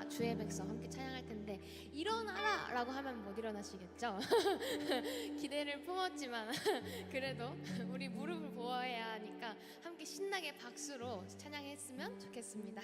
일어나라 주의 백성 함께 찬양할 텐데, 일어나라 라고 하면 못 일어나시겠죠? 기대를 품었지만 그래도 우리 무릎을 보호해야 하니까 함께 신나게 박수로 찬양했으면 좋겠습니다.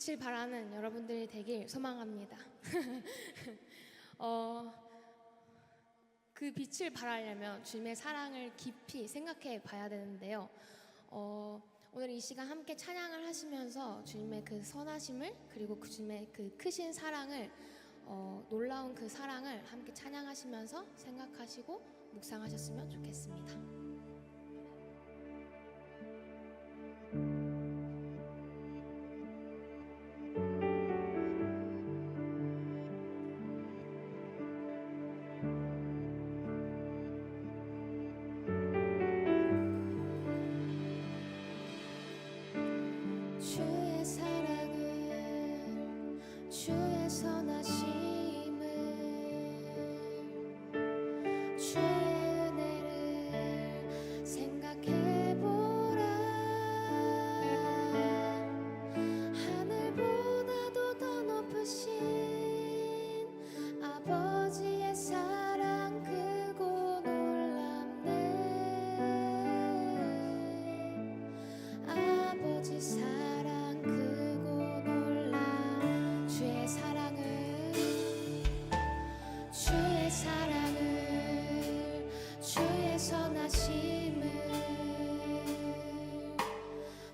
빛을 발하는 여러분들이 되길 소망합니다. 그 빛을 발하려면 주님의 사랑을 깊이 생각해 봐야 되는데요. 오늘 이 시간 함께 찬양을 하시면서 주님의 그 선하심을 그리고 그 주님의 그 크신 사랑을 놀라운 그 사랑을 함께 찬양하시면서 생각하시고 묵상하셨으면 좋겠습니다. 주의 사랑을 주의 선하심을 주의 은혜를 생각해보라. 하늘보다도 더 높으신 아버지의 사랑 크고 놀랍네. 아버지 사랑 크고 놀라. 주의 사랑을 주의 선하심을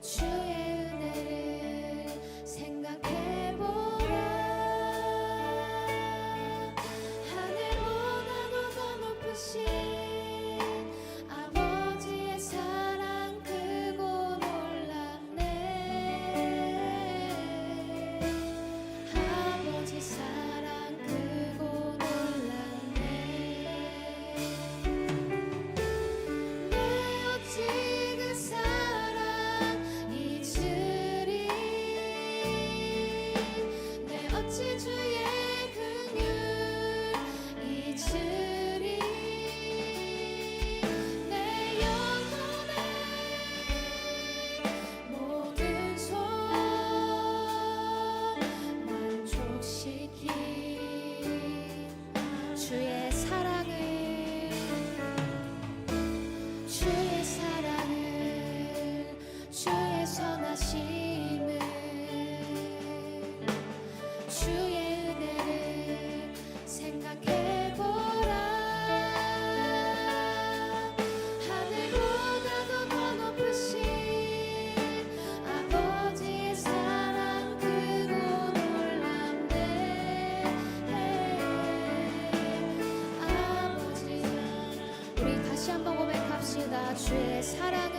주의 은혜를 생각해보라. 하늘보다도 더 높으신 아버지의 사랑 크고 놀랍네. 아버지 사랑 크고 놀랍네. 내 어찌 그 사랑 잊으리. 내 어찌 주의 긍휼 잊으리. 내 영혼의 모든 소원 만족시킨 주의 사랑을 주의 선하심을 주의 은혜를 생각해보라. 하늘보다도 더 높으신 아버지의 사랑 크고 놀랍네. 아버지 우리 다시 한번 고백합시다. 주의 사랑을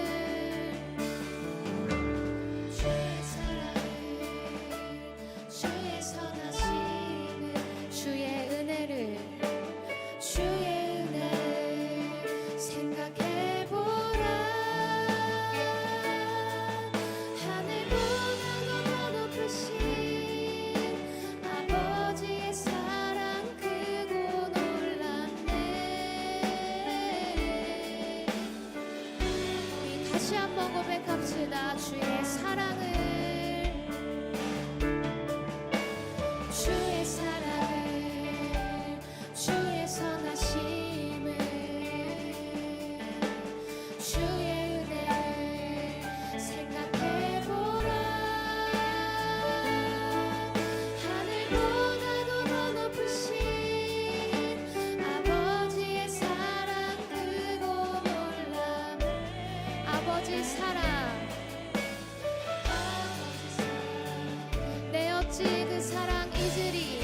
주의 선하심을 주의 은혜를 생각해보라. 하늘보다도 더 높으신 아버지의 사랑 크고 놀랍네. 우리 다시 한번 고백합시다. 주의 사랑을 주의 선하심을 주의 은혜를 생각해보라. 하늘보다도 더 높으신 아버지의 사랑 크고 놀랍. 아버지 사랑 내 어찌 그 사랑 잊으리.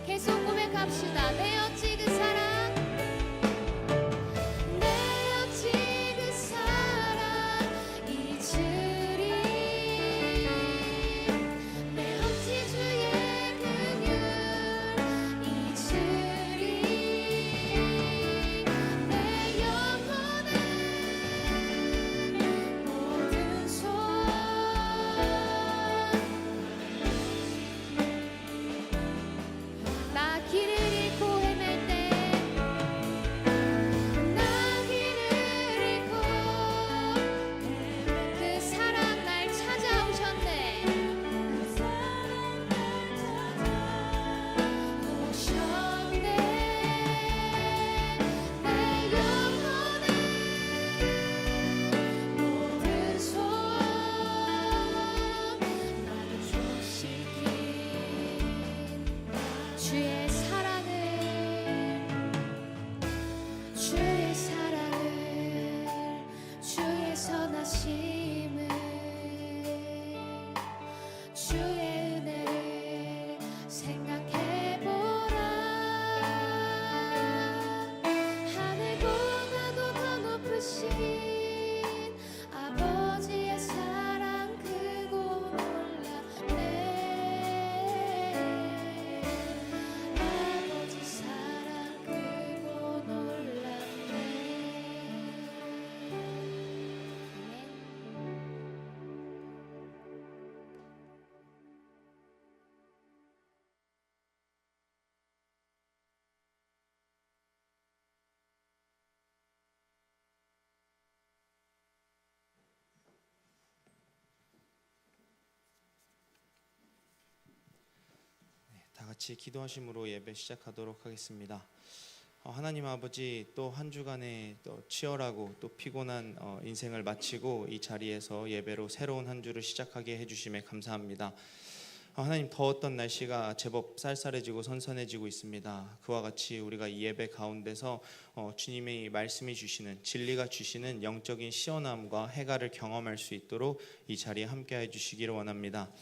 계속 고백하 같이 기도하심으로 예배 시작하도록 하겠습니다. 하나님 아버지, 또 한 주간의 또 치열하고 또 피곤한 인생을 마치고 이 자리에서 예배로 새로운 한 주를 시작하게 해주심에 감사합니다. 하나님, 더웠던 날씨가 제법 쌀쌀해지고 선선해지고 있습니다. 그와 같이 우리가 이 예배 가운데서 주님의 말씀이 주시는, 진리가 주시는 영적인 시원함과 해가를 경험할 수 있도록 이 자리에 함께해 주시기를 원합니다.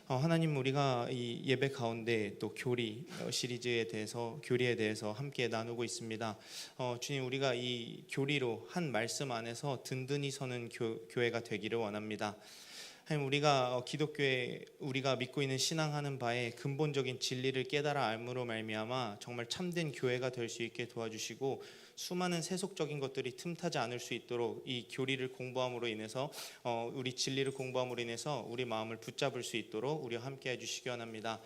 하나님, 우리가 이 예배 가운데 또 교리 시리즈에 대해서, 교리에 대해서 함께 나누고 있습니다. 주님, 우리가 이 교리로 한 말씀 안에서 든든히 서는 교회가 되기를 원합니다. 하나님, 우리가 기독교에 우리가 믿고 있는 신앙하는 바에 근본적인 진리를 깨달아 알므로 말미암아 정말 참된 교회가 될 수 있게 도와주시고, 수많은 세속적인 것들이 틈타지 않을 수 있도록 이 교리를 공부함으로 인해서 우리 진리를 공부함으로 인해서 우리 마음을 붙잡을 수 있도록 우리와 함께 해주시기 원합니다.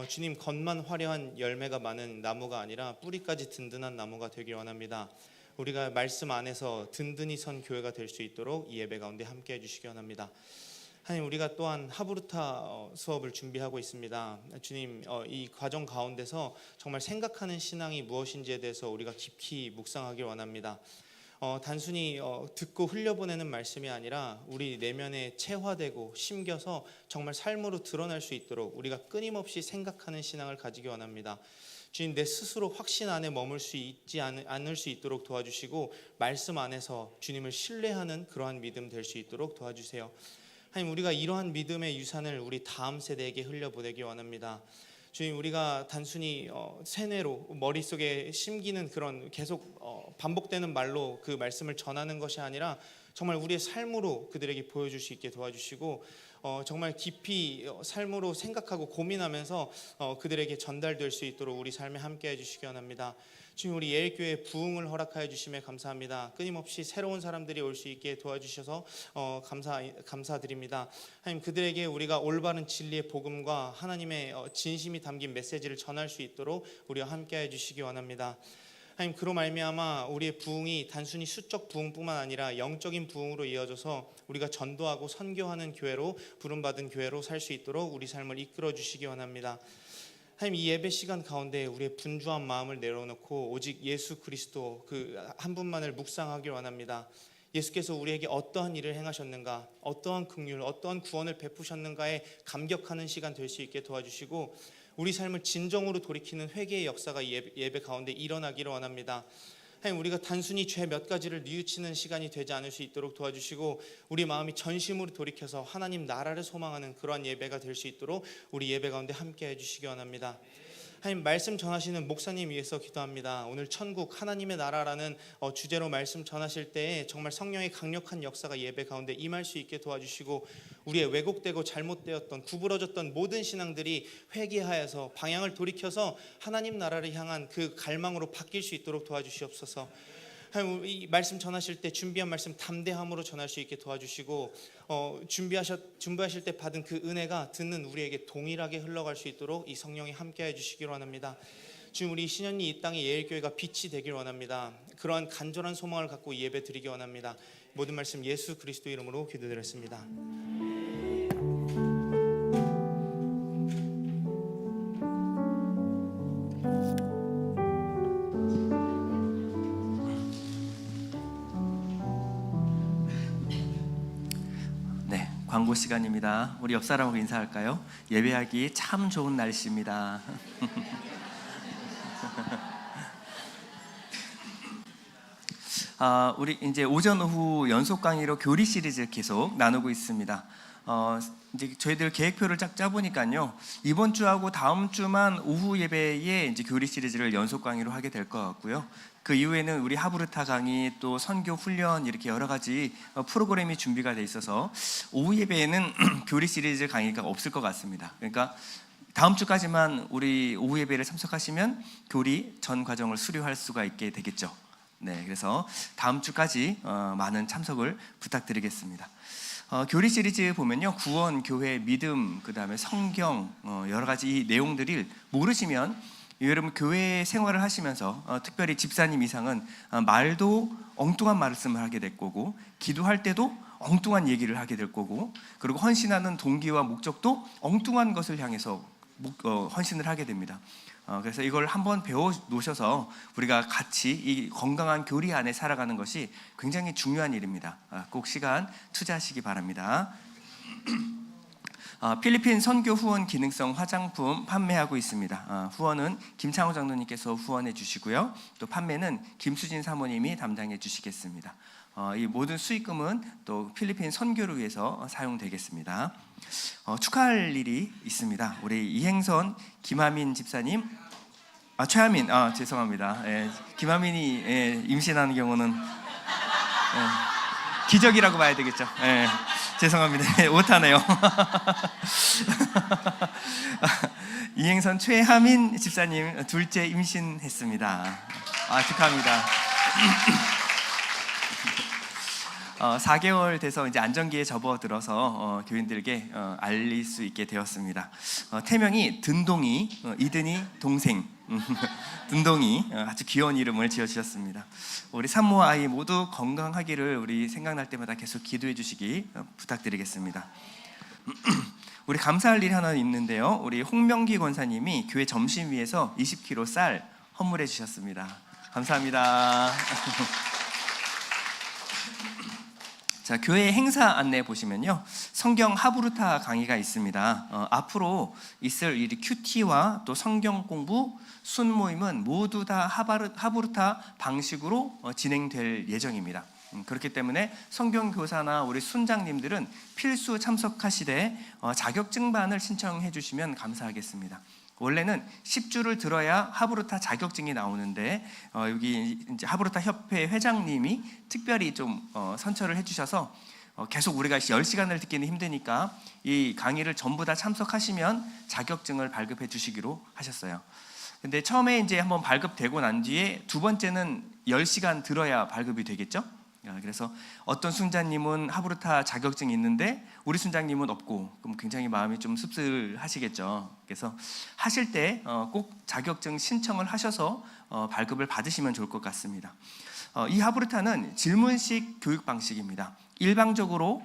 주님, 겉만 화려한 열매가 많은 나무가 아니라 뿌리까지 든든한 나무가 되길 원합니다. 우리가 말씀 안에서 든든히 선 교회가 될 수 있도록 이 예배 가운데 함께 해주시기 원합니다. 하나님, 우리가 또한 하브루타 수업을 준비하고 있습니다. 주님, 이 과정 가운데서 정말 생각하는 신앙이 무엇인지에 대해서 우리가 깊이 묵상하길 원합니다. 단순히 듣고 흘려보내는 말씀이 아니라 우리 내면에 체화되고 심겨서 정말 삶으로 드러날 수 있도록 우리가 끊임없이 생각하는 신앙을 가지기 원합니다. 주님, 내 스스로 확신 안에 머물 수 있지 않을 수 있도록 도와주시고, 말씀 안에서 주님을 신뢰하는 그러한 믿음 될 수 있도록 도와주세요. 하나님, 우리가 이러한 믿음의 유산을 우리 다음 세대에게 흘려보내기 원합니다. 주님, 우리가 단순히 세뇌로 머릿속에 심기는 그런 계속 반복되는 말로 그 말씀을 전하는 것이 아니라 정말 우리의 삶으로 그들에게 보여줄 수 있게 도와주시고, 정말 깊이 삶으로 생각하고 고민하면서 그들에게 전달될 수 있도록 우리 삶에 함께 해주시기 원합니다. 주님, 우리 예일교회 부흥을 허락하여 주심에 감사합니다. 끊임없이 새로운 사람들이 올 수 있게 도와주셔서 감사드립니다. 하나님, 그들에게 우리가 올바른 진리의 복음과 하나님의 진심이 담긴 메시지를 전할 수 있도록 우리와 함께 해주시기 원합니다. 하나님, 그로 말미암아 우리의 부흥이 단순히 수적 부흥뿐만 아니라 영적인 부흥으로 이어져서 우리가 전도하고 선교하는 교회로, 부름받은 교회로 살 수 있도록 우리 삶을 이끌어 주시기 원합니다. 하나님, 이 예배 시간 가운데 우리의 분주한 마음을 내려놓고 오직 예수 그리스도 그 한 분만을 묵상하길 원합니다. 예수께서 우리에게 어떠한 일을 행하셨는가, 어떠한 긍휼, 어떠한 구원을 베푸셨는가에 감격하는 시간 될 수 있게 도와주시고, 우리 삶을 진정으로 돌이키는 회개의 역사가 예배 가운데 일어나기를 원합니다. 하나님, 우리가 단순히 죄 몇 가지를 뉘우치는 시간이 되지 않을 수 있도록 도와주시고, 우리 마음이 전심으로 돌이켜서 하나님 나라를 소망하는 그러한 예배가 될 수 있도록 우리 예배 가운데 함께 해주시기 원합니다. 하나님, 말씀 전하시는 목사님 위해서 기도합니다. 오늘 천국 하나님의 나라라는 주제로 말씀 전하실 때에 정말 성령의 강력한 역사가 예배 가운데 임할 수 있게 도와주시고, 우리의 왜곡되고 잘못되었던 구부러졌던 모든 신앙들이 회개하여서 방향을 돌이켜서 하나님 나라를 향한 그 갈망으로 바뀔 수 있도록 도와주시옵소서. 하나님, 이 말씀 전하실 때 준비한 말씀 담대함으로 전할 수 있게 도와주시고, 준비하실 때 받은 그 은혜가 듣는 우리에게 동일하게 흘러갈 수 있도록 이 성령이 함께해 주시기를 원합니다. 지금 우리 신현리 이 땅의 예일교회가 빛이 되길 원합니다. 그러한 간절한 소망을 갖고 예배 드리기 원합니다. 모든 말씀 예수 그리스도 이름으로 기도드렸습니다. 광고 시간입니다. 우리 옆 사람하고 인사할까요? 예배하기 참 좋은 날씨입니다. 우리 이제 오전 오후 연속 강의로 교리 시리즈 계속 나누고 있습니다. 이제 저희들 계획표를 쫙 짜보니까요, 이번 주하고 다음 주만 오후 예배에 이제 교리 시리즈를 연속 강의로 하게 될 것 같고요. 그 이후에는 우리 하브루타 강의, 또 선교 훈련, 이렇게 여러 가지 프로그램이 준비가 돼 있어서 오후 예배에는 교리 시리즈 강의가 없을 것 같습니다. 그러니까 다음 주까지만 우리 오후 예배를 참석하시면 교리 전 과정을 수료할 수가 있게 되겠죠. 네, 그래서 다음 주까지 많은 참석을 부탁드리겠습니다. 교리 시리즈 보면요, 구원, 교회, 믿음, 그 다음에 성경, 여러 가지 이 내용들을 모르시면 여러분 교회 생활을 하시면서 특별히 집사님 이상은 말도 엉뚱한 말씀을 하게 될 거고, 기도할 때도 엉뚱한 얘기를 하게 될 거고, 그리고 헌신하는 동기와 목적도 엉뚱한 것을 향해서 헌신을 하게 됩니다. 그래서 이걸 한번 배워 놓으셔서 우리가 같이 이 건강한 교리 안에 살아가는 것이 굉장히 중요한 일입니다. 꼭 시간 투자하시기 바랍니다. 필리핀 선교 후원 기능성 화장품 판매하고 있습니다. 후원은 김창호 장로님께서 후원해 주시고요. 또 판매는 김수진 사모님이 담당해 주시겠습니다. 이 모든 수익금은 또 필리핀 선교를 위해서 사용되겠습니다. 축하할 일이 있습니다. 우리 이행선 김하민 집사님, 최하민, 죄송합니다. 김하민이 임신하는 경우는 기적이라고 봐야 되겠죠. 죄송합니다. 못하네요. 이행선 최하민 집사님 둘째 임신했습니다. 축하합니다. 4개월 돼서 이제 안정기에 접어들어서 교인들에게 알릴 수 있게 되었습니다. 태명이 든동이, 이든이 동생. 든동이 아주 귀여운 이름을 지어주셨습니다. 우리 산모 아이 모두 건강하기를 우리 생각날 때마다 계속 기도해 주시기 부탁드리겠습니다. 우리 감사할 일이 하나 있는데요. 우리 홍명기 권사님이 교회 점심위에서 20kg 쌀 헌물해 주셨습니다. 감사합니다. 자, 교회 행사 안내 보시면요, 성경 하부르타 강의가 있습니다. 앞으로 있을 이 큐티와 또 성경 공부, 순모임은 모두 다 하부르타 방식으로 진행될 예정입니다. 그렇기 때문에 성경교사나 우리 순장님들은 필수 참석하시되 자격증반을 신청해 주시면 감사하겠습니다. 원래는 10주를 들어야 하부르타 자격증이 나오는데 여기 이제 하부르타 협회 회장님이 특별히 좀 선처를 해주셔서 계속 우리가 10시간을 듣기는 힘드니까 이 강의를 전부 다 참석하시면 자격증을 발급해 주시기로 하셨어요. 근데 처음에 이제 한번 발급되고 난 뒤에 두 번째는 10시간 들어야 발급이 되겠죠. 그래서 어떤 순자님은 하부르타 자격증이 있는데 우리 순장님은 없고, 그럼 굉장히 마음이 좀 씁쓸하시겠죠. 그래서 하실 때 꼭 자격증 신청을 하셔서 발급을 받으시면 좋을 것 같습니다. 이 하부르타는 질문식 교육 방식입니다. 일방적으로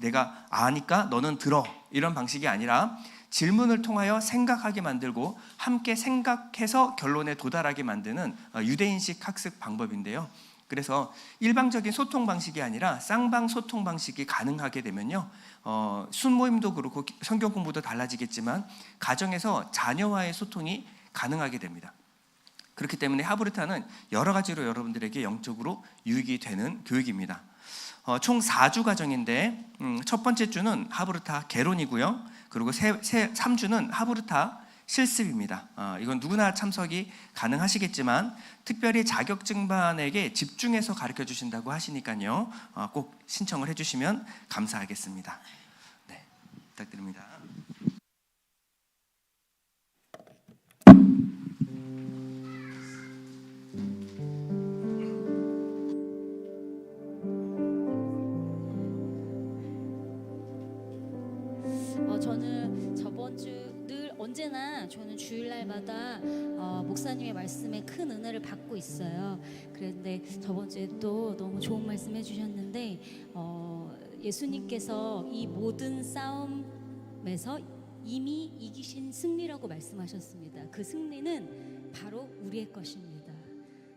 내가 아니까 너는 들어, 이런 방식이 아니라 질문을 통하여 생각하게 만들고 함께 생각해서 결론에 도달하게 만드는 유대인식 학습 방법인데요. 그래서 일방적인 소통 방식이 아니라 쌍방 소통 방식이 가능하게 되면요, 순모임도 그렇고 성경 공부도 달라지겠지만 가정에서 자녀와의 소통이 가능하게 됩니다. 그렇기 때문에 하부르타는 여러 가지로 여러분들에게 영적으로 유익이 되는 교육입니다. 총 4주 과정인데 첫 번째 주는 하부르타 개론이고요, 그리고 3주는 하부르타 실습입니다. 이건 누구나 참석이 가능하시겠지만 특별히 자격증반에게 집중해서 가르쳐 주신다고 하시니까요, 꼭 신청을 해주시면 감사하겠습니다. 네, 부탁드립니다. 저는 저번 주 늘 언제나 저는 주일날마다 목사님의 말씀에 큰 은혜를 받고 있어요. 그런데 저번 주에 또 너무 좋은 말씀 해주셨는데 예수님께서 이 모든 싸움에서 이미 이기신 승리라고 말씀하셨습니다. 그 승리는 바로 우리의 것입니다.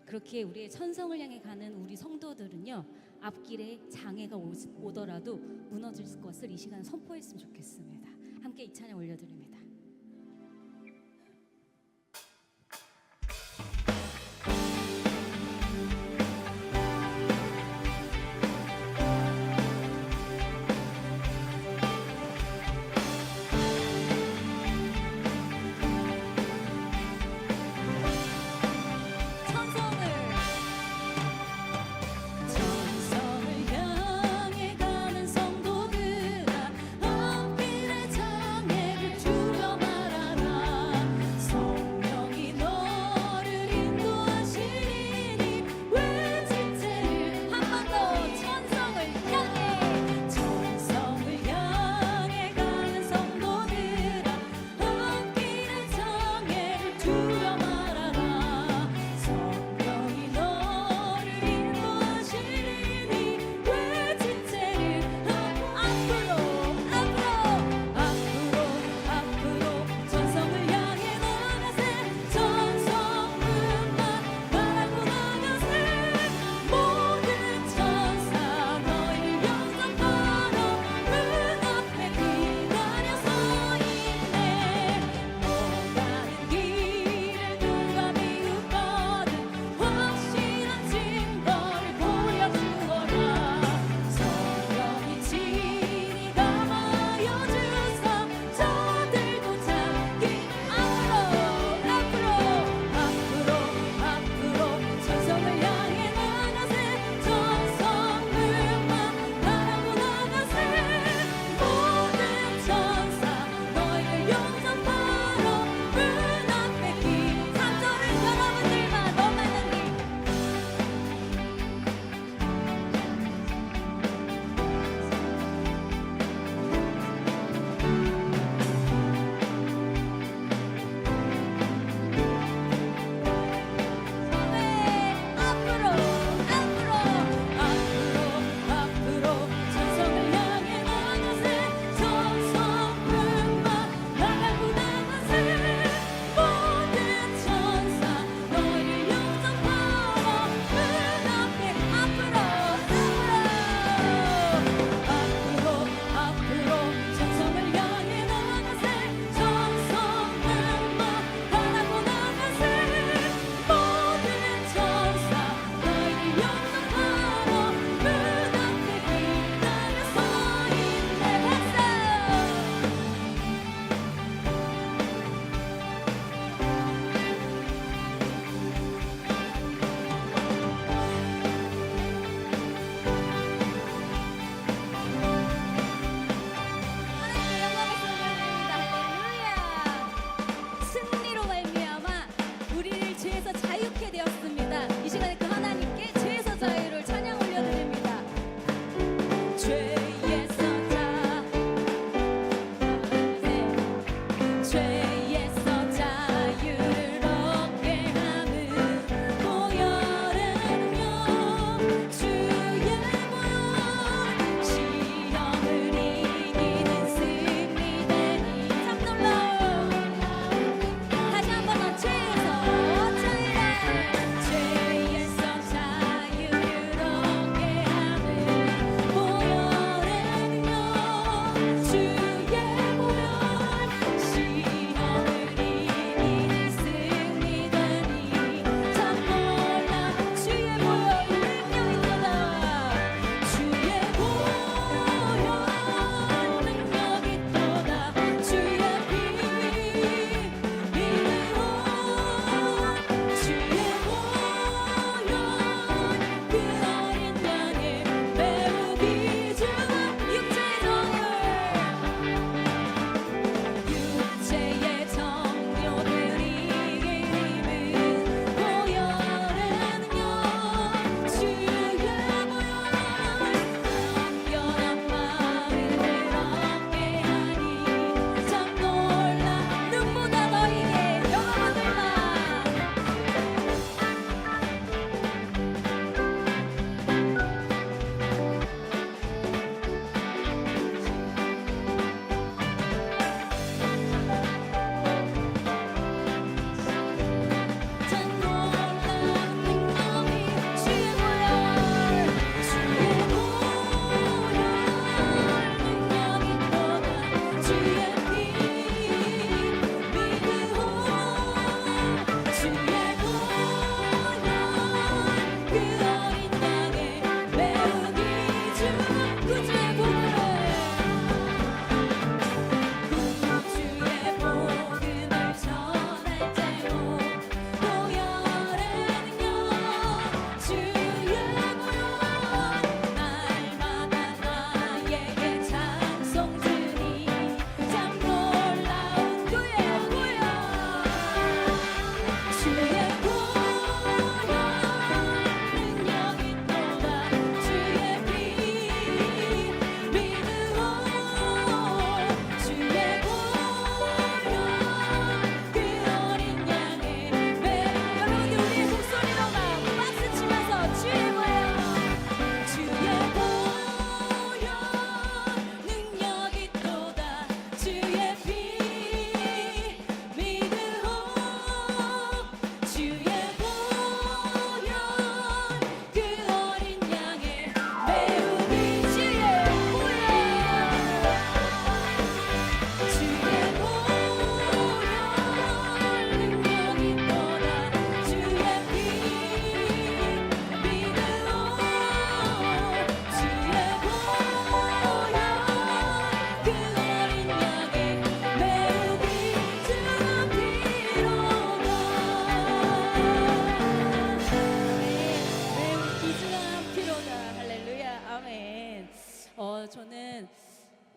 그렇게 우리의 천성을 향해 가는 우리 성도들은요, 앞길에 장애가 오더라도 무너질 것을 이 시간 선포했으면 좋겠습니다. 함께 이 찬양 올려드립니다. 천성을 향해 가는 성도들아, 앞길에 장애를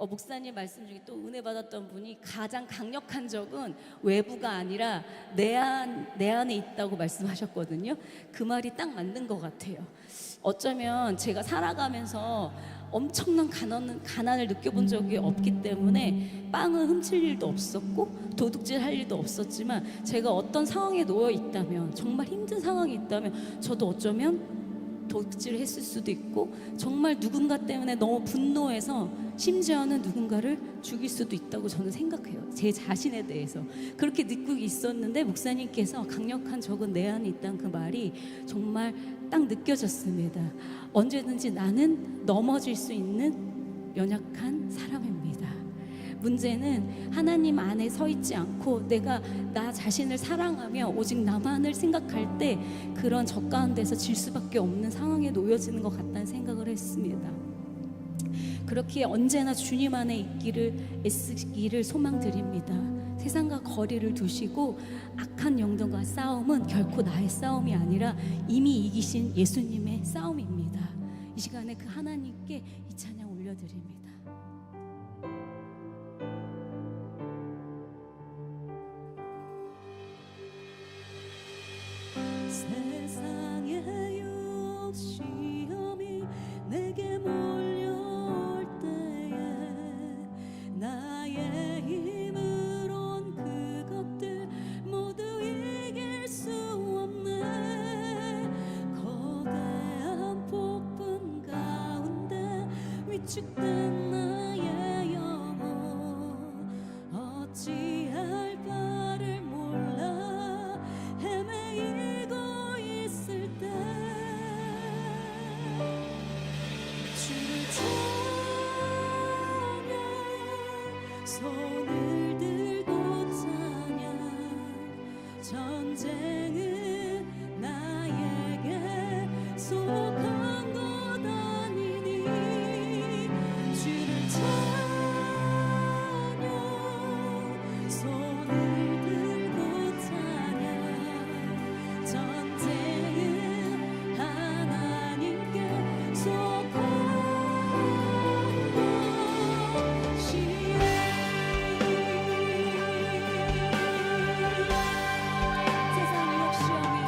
목사님 말씀 중에 또 은혜 받았던 분이 가장 강력한 적은 외부가 아니라 내 안에 있다고 말씀하셨거든요. 그 말이 딱 맞는 것 같아요. 어쩌면 제가 살아가면서 엄청난 가난을 느껴본 적이 없기 때문에 빵을 훔칠 일도 없었고 도둑질 할 일도 없었지만, 제가 어떤 상황에 놓여 있다면, 정말 힘든 상황이 있다면 저도 어쩌면 도둑질을 했을 수도 있고, 정말 누군가 때문에 너무 분노해서 심지어는 누군가를 죽일 수도 있다고 저는 생각해요. 제 자신에 대해서 그렇게 느끼고 있었는데, 목사님께서 강력한 적은 내 안에 있다는 그 말이 정말 딱 느껴졌습니다. 언제든지 나는 넘어질 수 있는 연약한 사람입니다. 문제는 하나님 안에 서 있지 않고 내가 나 자신을 사랑하며 오직 나만을 생각할 때 그런 적 가운데서 질 수밖에 없는 상황에 놓여지는 것 같다는 생각을 했습니다. 그렇게 언제나 주님 안에 있기를 애쓰기를 소망드립니다. 세상과 거리를 두시고 악한 영들과 싸움은 결코 나의 싸움이 아니라 이미 이기신 예수님의 싸움입니다. 이 시간에 그 하나님께 이 찬양 올려드립니다. 세상의 유혹 시험이 내게 몰려올 때에 나의 힘으론 그것들 모두 이길 수 없네. 거대한 폭풍 가운데 위축된 나의 영혼 어찌할 바를 몰라 헤매이고 있을 때 주를 찬양, 손을 들고 찬양. 전쟁은 나에게 속한 것 아니니 주를 찬양, 손을 들고 찬양. 전쟁은 하나님께 속한 것이니. 세상의 욕심이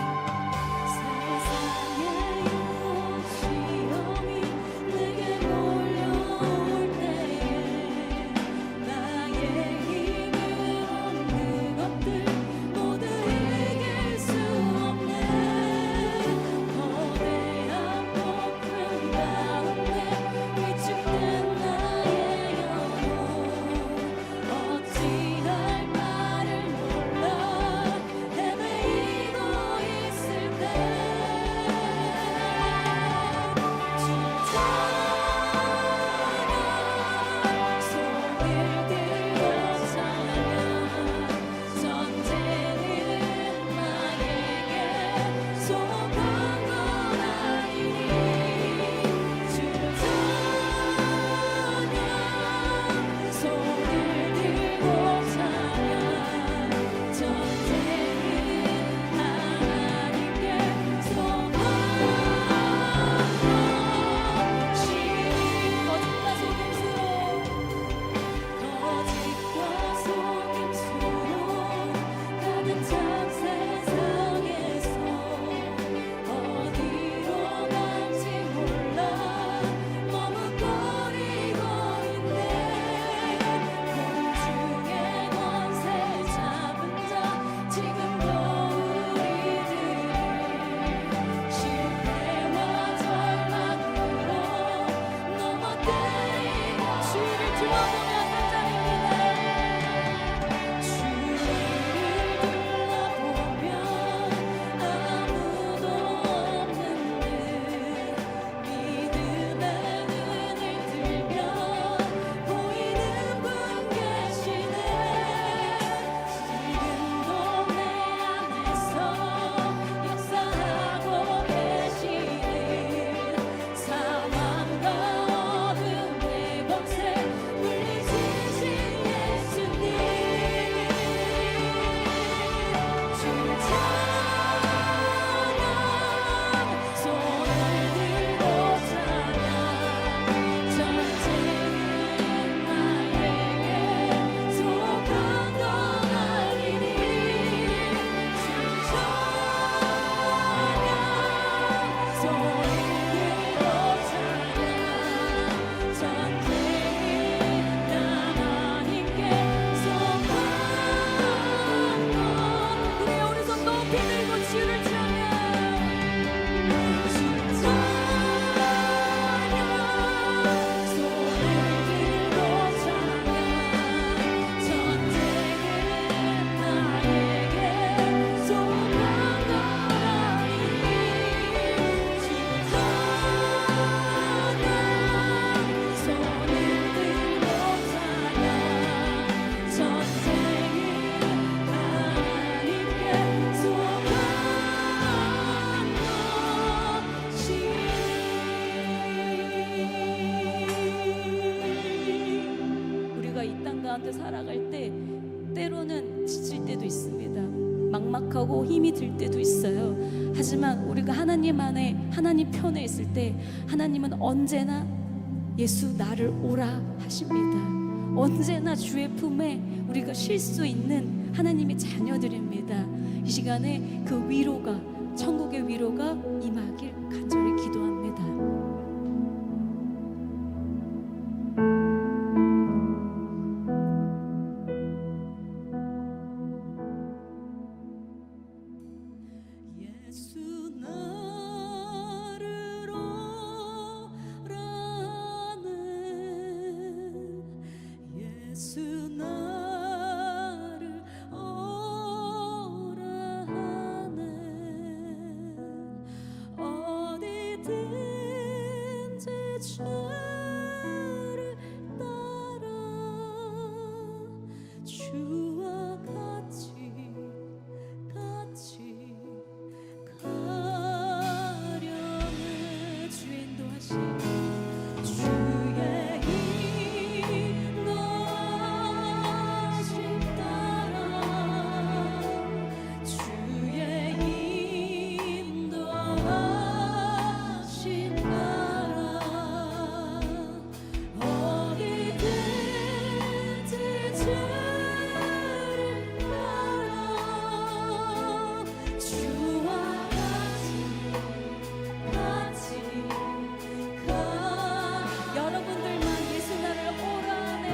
막막하고 힘이 들 때도 있어요. 하지만 우리가 하나님 안에, 하나님 편에 있을 때 하나님은 언제나 예수 나를 오라 하십니다. 언제나 주의 품에 우리가 쉴 수 있는 하나님의 자녀들입니다. 이 시간에 그 위로가, 천국의 위로가 임하길 간절히 기도합니다. 예수 나를 오라는 예수 나를 오라는 어디든지 주를 따라 주와 같이 가려는 주의 인도하심 주의 인도하심 따라 주의 인도하심 따라 어디든지 주를 따라 주와 같이 가 여러분들만 예수 나를 오라네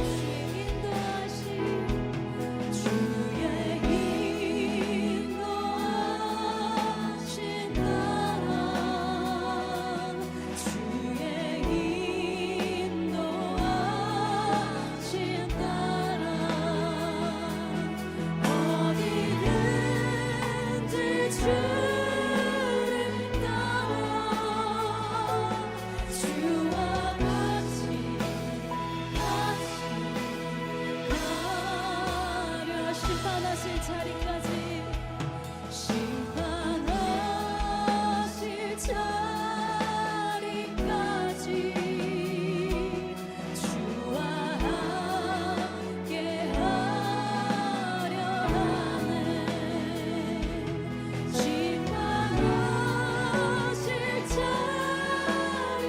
주의 인도하심 따라 주의 인도하심 따라 어디든지 주를 따라 주와 같이 가려 심판하실 자리까지 심판하실 자리까지 주와 함께 하려 하네 심판하실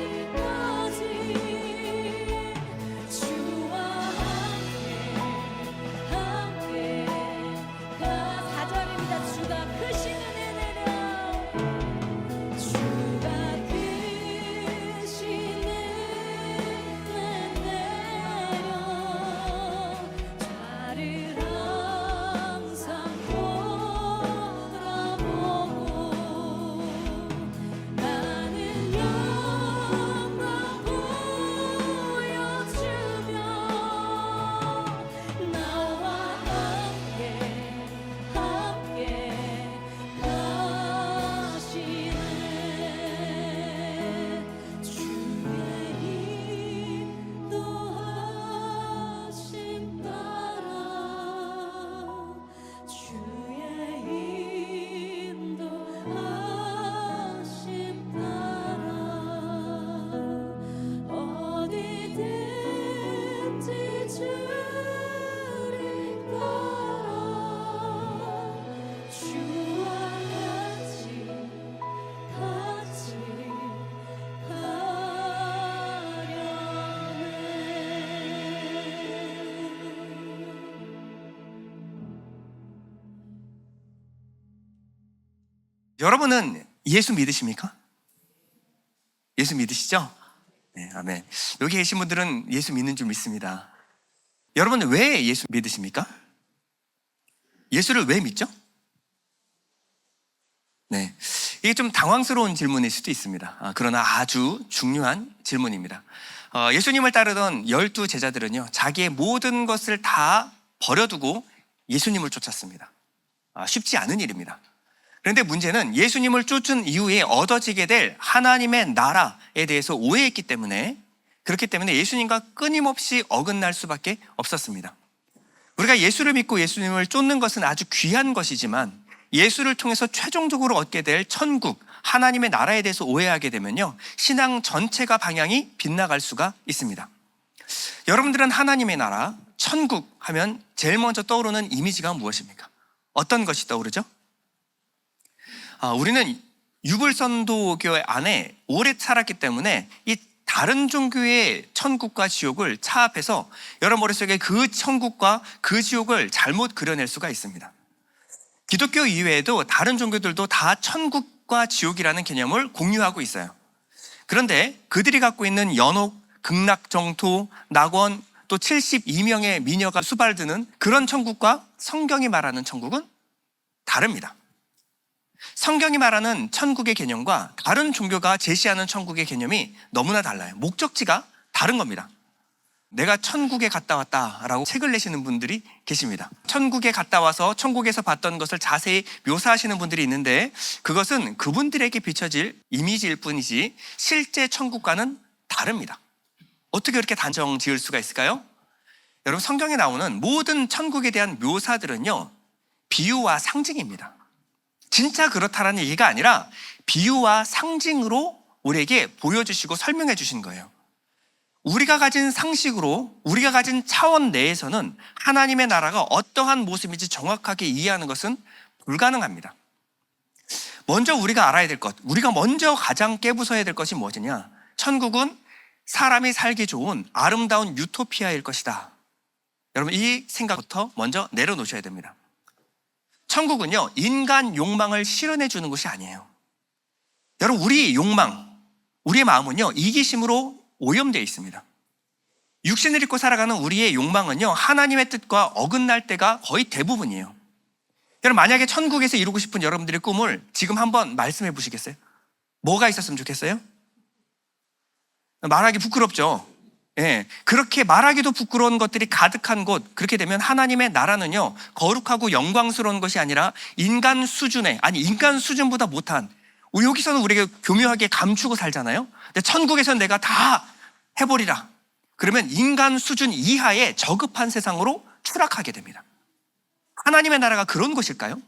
자리까지 주와 함께 가 4절입니다. 주가 크신 은혜 내려 주가 크신 은혜 내려 나를 항상 돌아보고 나는 영광 보여주며 나와 함께 가시네 주의 인도하심 따라 주의 인도하심 따라 어디든지 주를 따라 주와 같이 가려네 여러분은 예수 믿으십니까? 예수 믿으시죠? 네, 아멘. 여기 계신 분들은 예수 믿는 줄 믿습니다. 여러분은 왜 예수 믿으십니까? 예수를 왜 믿죠? 네, 이게 좀 당황스러운 질문일 수도 있습니다. 그러나 아주 중요한 질문입니다. 예수님을 따르던 12 제자들은요, 자기의 모든 것을 다 버려두고 예수님을 쫓았습니다. 쉽지 않은 일입니다. 그런데 문제는 예수님을 쫓은 이후에 얻어지게 될 하나님의 나라에 대해서 오해했기 때문에, 그렇기 때문에 예수님과 끊임없이 어긋날 수밖에 없었습니다. 우리가 예수를 믿고 예수님을 쫓는 것은 아주 귀한 것이지만 예수를 통해서 최종적으로 얻게 될 천국, 하나님의 나라에 대해서 오해하게 되면요, 신앙 전체가 방향이 빗나갈 수가 있습니다. 여러분들은 하나님의 나라, 천국 하면 제일 먼저 떠오르는 이미지가 무엇입니까? 어떤 것이 떠오르죠? 우리는 유불선도교 안에 오래 살았기 때문에 이 다른 종교의 천국과 지옥을 차압해서 여러분 머릿속에 그 천국과 그 지옥을 잘못 그려낼 수가 있습니다. 기독교 이외에도 다른 종교들도 다 천국과 지옥이라는 개념을 공유하고 있어요. 그런데 그들이 갖고 있는 연옥, 극락정토, 낙원, 또 72명의 미녀가 수발드는 그런 천국과 성경이 말하는 천국은 다릅니다. 성경이 말하는 천국의 개념과 다른 종교가 제시하는 천국의 개념이 너무나 달라요. 목적지가 다른 겁니다. 내가 천국에 갔다 왔다라고 책을 내시는 분들이 계십니다. 천국에 갔다 와서 천국에서 봤던 것을 자세히 묘사하시는 분들이 있는데 그것은 그분들에게 비춰질 이미지일 뿐이지 실제 천국과는 다릅니다. 어떻게 그렇게 단정 지을 수가 있을까요? 여러분, 성경에 나오는 모든 천국에 대한 묘사들은요, 비유와 상징입니다. 진짜 그렇다라는 얘기가 아니라 비유와 상징으로 우리에게 보여주시고 설명해 주신 거예요. 우리가 가진 상식으로, 우리가 가진 차원 내에서는 하나님의 나라가 어떠한 모습인지 정확하게 이해하는 것은 불가능합니다. 먼저 우리가 알아야 될 것, 우리가 먼저 가장 깨부숴야 될 것이 무엇이냐? 천국은 사람이 살기 좋은 아름다운 유토피아일 것이다. 여러분, 이 생각부터 먼저 내려놓으셔야 됩니다. 천국은요, 인간 욕망을 실현해 주는 것이 아니에요. 여러분, 우리 욕망, 우리의 마음은요, 이기심으로 오염되어 있습니다. 육신을 입고 살아가는 우리의 욕망은요, 하나님의 뜻과 어긋날 때가 거의 대부분이에요. 여러분, 만약에 천국에서 이루고 싶은 여러분들의 꿈을 지금 한번 말씀해 보시겠어요? 뭐가 있었으면 좋겠어요? 말하기 부끄럽죠. 예, 그렇게 말하기도 부끄러운 것들이 가득한 곳, 그렇게 되면 하나님의 나라는요, 거룩하고 영광스러운 것이 아니라 인간 수준의, 아니 인간 수준보다 못한, 우리 여기서는 우리가 교묘하게 감추고 살잖아요. 근데 천국에서는 내가 다 해버리라. 그러면 인간 수준 이하의 저급한 세상으로 추락하게 됩니다. 하나님의 나라가 그런 곳일까요?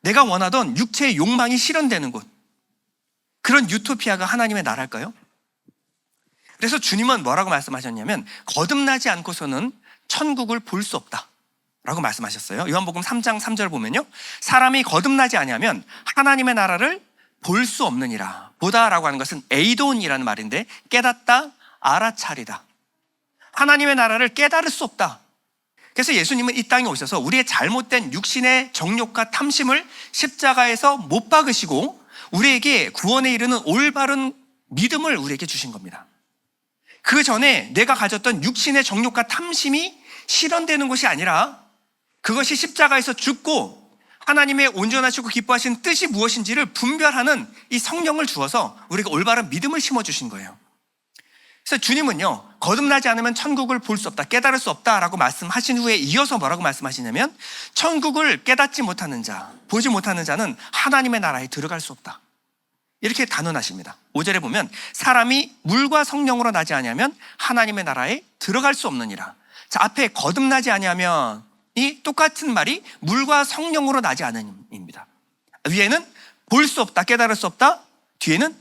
내가 원하던 육체의 욕망이 실현되는 곳, 그런 유토피아가 하나님의 나라일까요? 그래서 주님은 뭐라고 말씀하셨냐면, 거듭나지 않고서는 천국을 볼 수 없다 라고 말씀하셨어요. 요한복음 3장 3절 보면요, 사람이 거듭나지 아니하면 하나님의 나라를 볼 수 없느니라. 보다라고 하는 것은 에이돈이라는 말인데, 깨닫다, 알아차리다. 하나님의 나라를 깨달을 수 없다. 그래서 예수님은 이 땅에 오셔서 우리의 잘못된 육신의 정욕과 탐심을 십자가에서 못 박으시고 우리에게 구원에 이르는 올바른 믿음을 우리에게 주신 겁니다. 그 전에 내가 가졌던 육신의 정욕과 탐심이 실현되는 것이 아니라 그것이 십자가에서 죽고 하나님의 온전하시고 기뻐하시는 뜻이 무엇인지를 분별하는 이 성령을 주어서 우리가 올바른 믿음을 심어주신 거예요. 그래서 주님은요, 거듭나지 않으면 천국을 볼 수 없다, 깨달을 수 없다라고 말씀하신 후에 이어서 뭐라고 말씀하시냐면, 천국을 깨닫지 못하는 자, 보지 못하는 자는 하나님의 나라에 들어갈 수 없다, 이렇게 단언하십니다. 5절에 보면, 사람이 물과 성령으로 나지 아니하면 하나님의 나라에 들어갈 수 없느니라. 자, 앞에 거듭나지 아니하면 이 똑같은 말이 물과 성령으로 나지 않음입니다. 위에는 볼 수 없다, 깨달을 수 없다, 뒤에는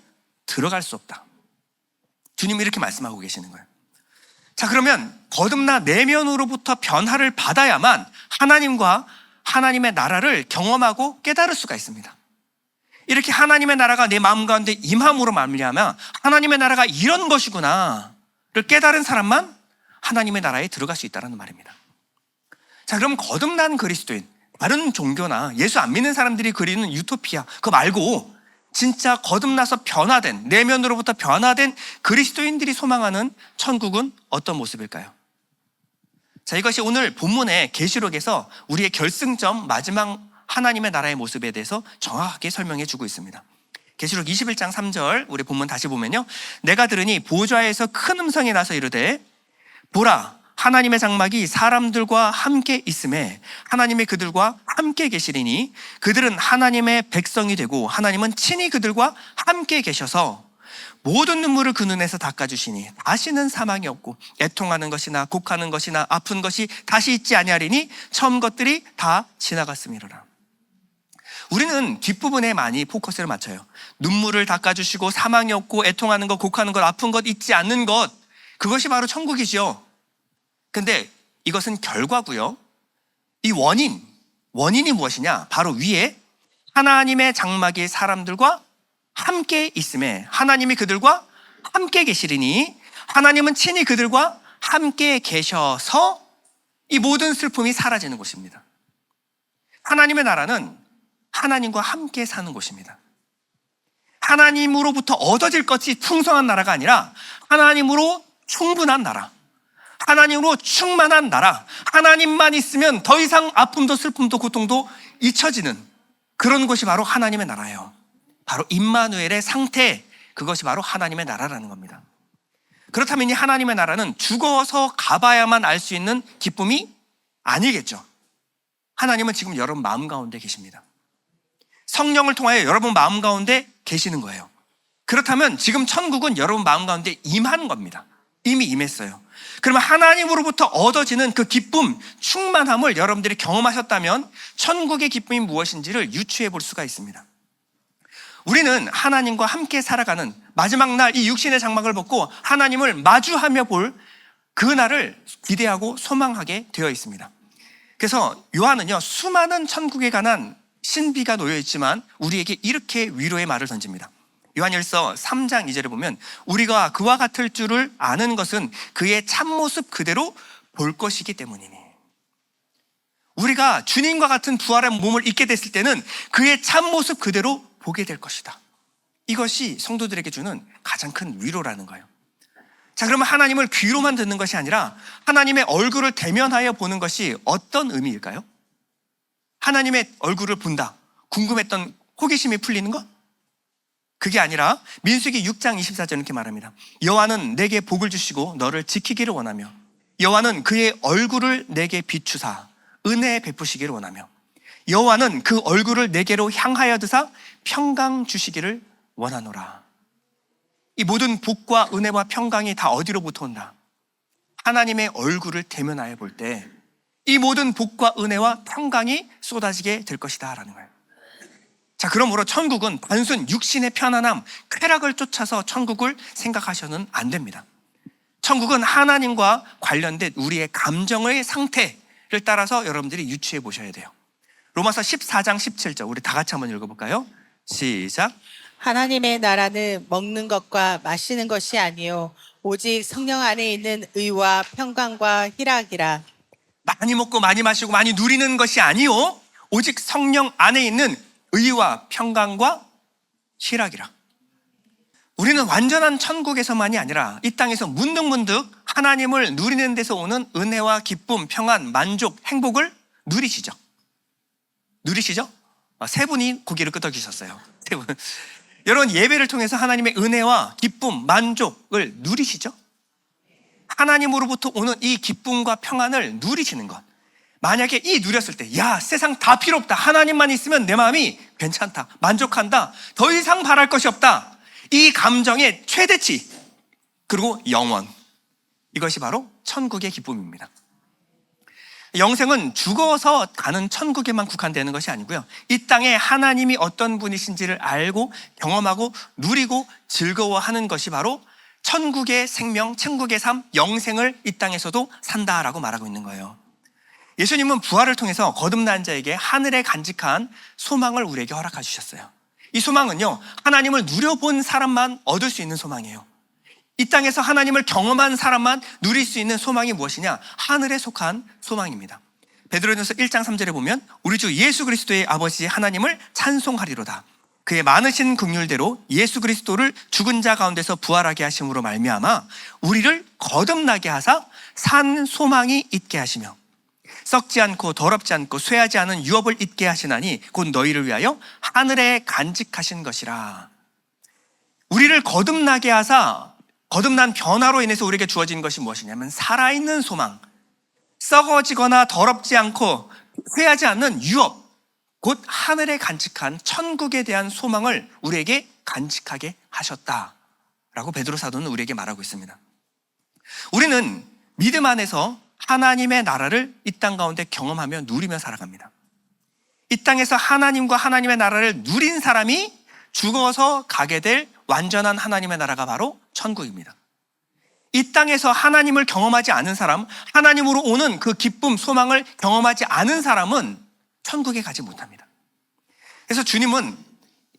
들어갈 수 없다. 주님이 이렇게 말씀하고 계시는 거예요. 자, 그러면 거듭나 내면으로부터 변화를 받아야만 하나님과 하나님의 나라를 경험하고 깨달을 수가 있습니다. 이렇게 하나님의 나라가 내 마음 가운데 임함으로 말미암아 하나님의 나라가 이런 것이구나를 깨달은 사람만 하나님의 나라에 들어갈 수 있다는 말입니다. 자, 그럼 거듭난 그리스도인, 다른 종교나 예수 안 믿는 사람들이 그리는 유토피아, 그거 말고 진짜 거듭나서 변화된, 내면으로부터 변화된 그리스도인들이 소망하는 천국은 어떤 모습일까요? 자, 이것이 오늘 본문의 계시록에서 우리의 결승점, 마지막 하나님의 나라의 모습에 대해서 정확하게 설명해 주고 있습니다. 계시록 21장 3절 우리 본문 다시 보면요, 내가 들으니 보좌에서 큰 음성이 나서 이르되, 보라, 하나님의 장막이 사람들과 함께 있음에 하나님이 그들과 함께 계시리니 그들은 하나님의 백성이 되고 하나님은 친히 그들과 함께 계셔서 모든 눈물을 그 눈에서 닦아주시니 다시는 사망이 없고 애통하는 것이나 곡하는 것이나 아픈 것이 다시 있지 아니하리니 처음 것들이 다 지나갔음이로라. 우리는 뒷부분에 많이 포커스를 맞춰요. 눈물을 닦아주시고 사망이 없고 애통하는 것, 곡하는 것, 아픈 것, 있지 않는 것, 그것이 바로 천국이죠. 근데 이것은 결과고요. 이 원인이 무엇이냐? 바로 위에 하나님의 장막이 사람들과 함께 있음에 하나님이 그들과 함께 계시리니 하나님은 친히 그들과 함께 계셔서 이 모든 슬픔이 사라지는 곳입니다. 하나님의 나라는 하나님과 함께 사는 곳입니다. 하나님으로부터 얻어질 것이 풍성한 나라가 아니라 하나님으로 충분한 나라, 하나님으로 충만한 나라, 하나님만 있으면 더 이상 아픔도 슬픔도 고통도 잊혀지는 그런 곳이 바로 하나님의 나라예요. 바로 임마누엘의 상태, 그것이 바로 하나님의 나라라는 겁니다. 그렇다면 이 하나님의 나라는 죽어서 가봐야만 알 수 있는 기쁨이 아니겠죠. 하나님은 지금 여러분 마음 가운데 계십니다. 성령을 통하여 여러분 마음 가운데 계시는 거예요. 그렇다면 지금 천국은 여러분 마음 가운데 임한 겁니다. 이미 임했어요. 그러면 하나님으로부터 얻어지는 그 기쁨, 충만함을 여러분들이 경험하셨다면 천국의 기쁨이 무엇인지를 유추해 볼 수가 있습니다. 우리는 하나님과 함께 살아가는 마지막 날 이 육신의 장막을 벗고 하나님을 마주하며 볼 그날을 기대하고 소망하게 되어 있습니다. 그래서 요한은요, 수많은 천국에 관한 신비가 놓여 있지만 우리에게 이렇게 위로의 말을 던집니다. 요한일서 3장 2절에 보면 우리가 그와 같을 줄을 아는 것은 그의 참모습 그대로 볼 것이기 때문이니. 우리가 주님과 같은 부활의 몸을 입게 됐을 때는 그의 참모습 그대로 보게 될 것이다. 이것이 성도들에게 주는 가장 큰 위로라는 거예요. 자, 그러면 하나님을 귀로만 듣는 것이 아니라 하나님의 얼굴을 대면하여 보는 것이 어떤 의미일까요? 하나님의 얼굴을 본다, 궁금했던 호기심이 풀리는 것? 그게 아니라 민수기 6장 24절 이렇게 말합니다. 여호와는 내게 복을 주시고 너를 지키기를 원하며 여호와는 그의 얼굴을 내게 비추사 은혜 베푸시기를 원하며 여호와는 그 얼굴을 내게로 향하여 드사 평강 주시기를 원하노라. 이 모든 복과 은혜와 평강이 다 어디로부터 온다? 하나님의 얼굴을 대면하여 볼 때 이 모든 복과 은혜와 평강이 쏟아지게 될 것이다 라는 거예요. 자, 그러므로 천국은 단순 육신의 편안함, 쾌락을 쫓아서 천국을 생각하셔는 안 됩니다. 천국은 하나님과 관련된 우리의 감정의 상태를 따라서 여러분들이 유추해 보셔야 돼요. 로마서 14장 17절 우리 다 같이 한번 읽어볼까요? 시작. 하나님의 나라는 먹는 것과 마시는 것이 아니요 오직 성령 안에 있는 의와 평강과 희락이라. 많이 먹고 많이 마시고 많이 누리는 것이 아니요 오직 성령 안에 있는 의와 평강과 희락이라. 우리는 완전한 천국에서만이 아니라 이 땅에서 문득문득 하나님을 누리는 데서 오는 은혜와 기쁨, 평안, 만족, 행복을 누리시죠? 누리시죠? 세 분이 고개를 끄덕이셨어요. 세 분. 여러분 예배를 통해서 하나님의 은혜와 기쁨, 만족을 누리시죠? 하나님으로부터 오는 이 기쁨과 평안을 누리시는 것. 만약에 이 누렸을 때, 야, 세상 다 필요 없다. 하나님만 있으면 내 마음이 괜찮다. 만족한다. 더 이상 바랄 것이 없다. 이 감정의 최대치, 그리고 영원. 이것이 바로 천국의 기쁨입니다. 영생은 죽어서 가는 천국에만 국한되는 것이 아니고요. 이 땅에 하나님이 어떤 분이신지를 알고 경험하고 누리고 즐거워하는 것이 바로 천국의 생명, 천국의 삶, 영생을 이 땅에서도 산다라고 말하고 있는 거예요. 예수님은 부활을 통해서 거듭난 자에게 하늘에 간직한 소망을 우리에게 허락해 주셨어요. 이 소망은요, 하나님을 누려본 사람만 얻을 수 있는 소망이에요. 이 땅에서 하나님을 경험한 사람만 누릴 수 있는 소망이 무엇이냐? 하늘에 속한 소망입니다. 베드로전서 1장 3절에 보면 우리 주 예수 그리스도의 아버지 하나님을 찬송하리로다. 그의 많으신 긍휼대로 예수 그리스도를 죽은 자 가운데서 부활하게 하심으로 말미암아 우리를 거듭나게 하사 산 소망이 있게 하시며 썩지 않고 더럽지 않고 쇠하지 않은 유업을 잊게 하시나니 곧 너희를 위하여 하늘에 간직하신 것이라. 우리를 거듭나게 하사 거듭난 변화로 인해서 우리에게 주어진 것이 무엇이냐면 살아있는 소망, 썩어지거나 더럽지 않고 쇠하지 않는 유업, 곧 하늘에 간직한 천국에 대한 소망을 우리에게 간직하게 하셨다라고 베드로 사도는 우리에게 말하고 있습니다. 우리는 믿음 안에서 하나님의 나라를 이 땅 가운데 경험하며 누리며 살아갑니다. 이 땅에서 하나님과 하나님의 나라를 누린 사람이 죽어서 가게 될 완전한 하나님의 나라가 바로 천국입니다. 이 땅에서 하나님을 경험하지 않은 사람, 하나님으로 오는 그 기쁨, 소망을 경험하지 않은 사람은 천국에 가지 못합니다. 그래서 주님은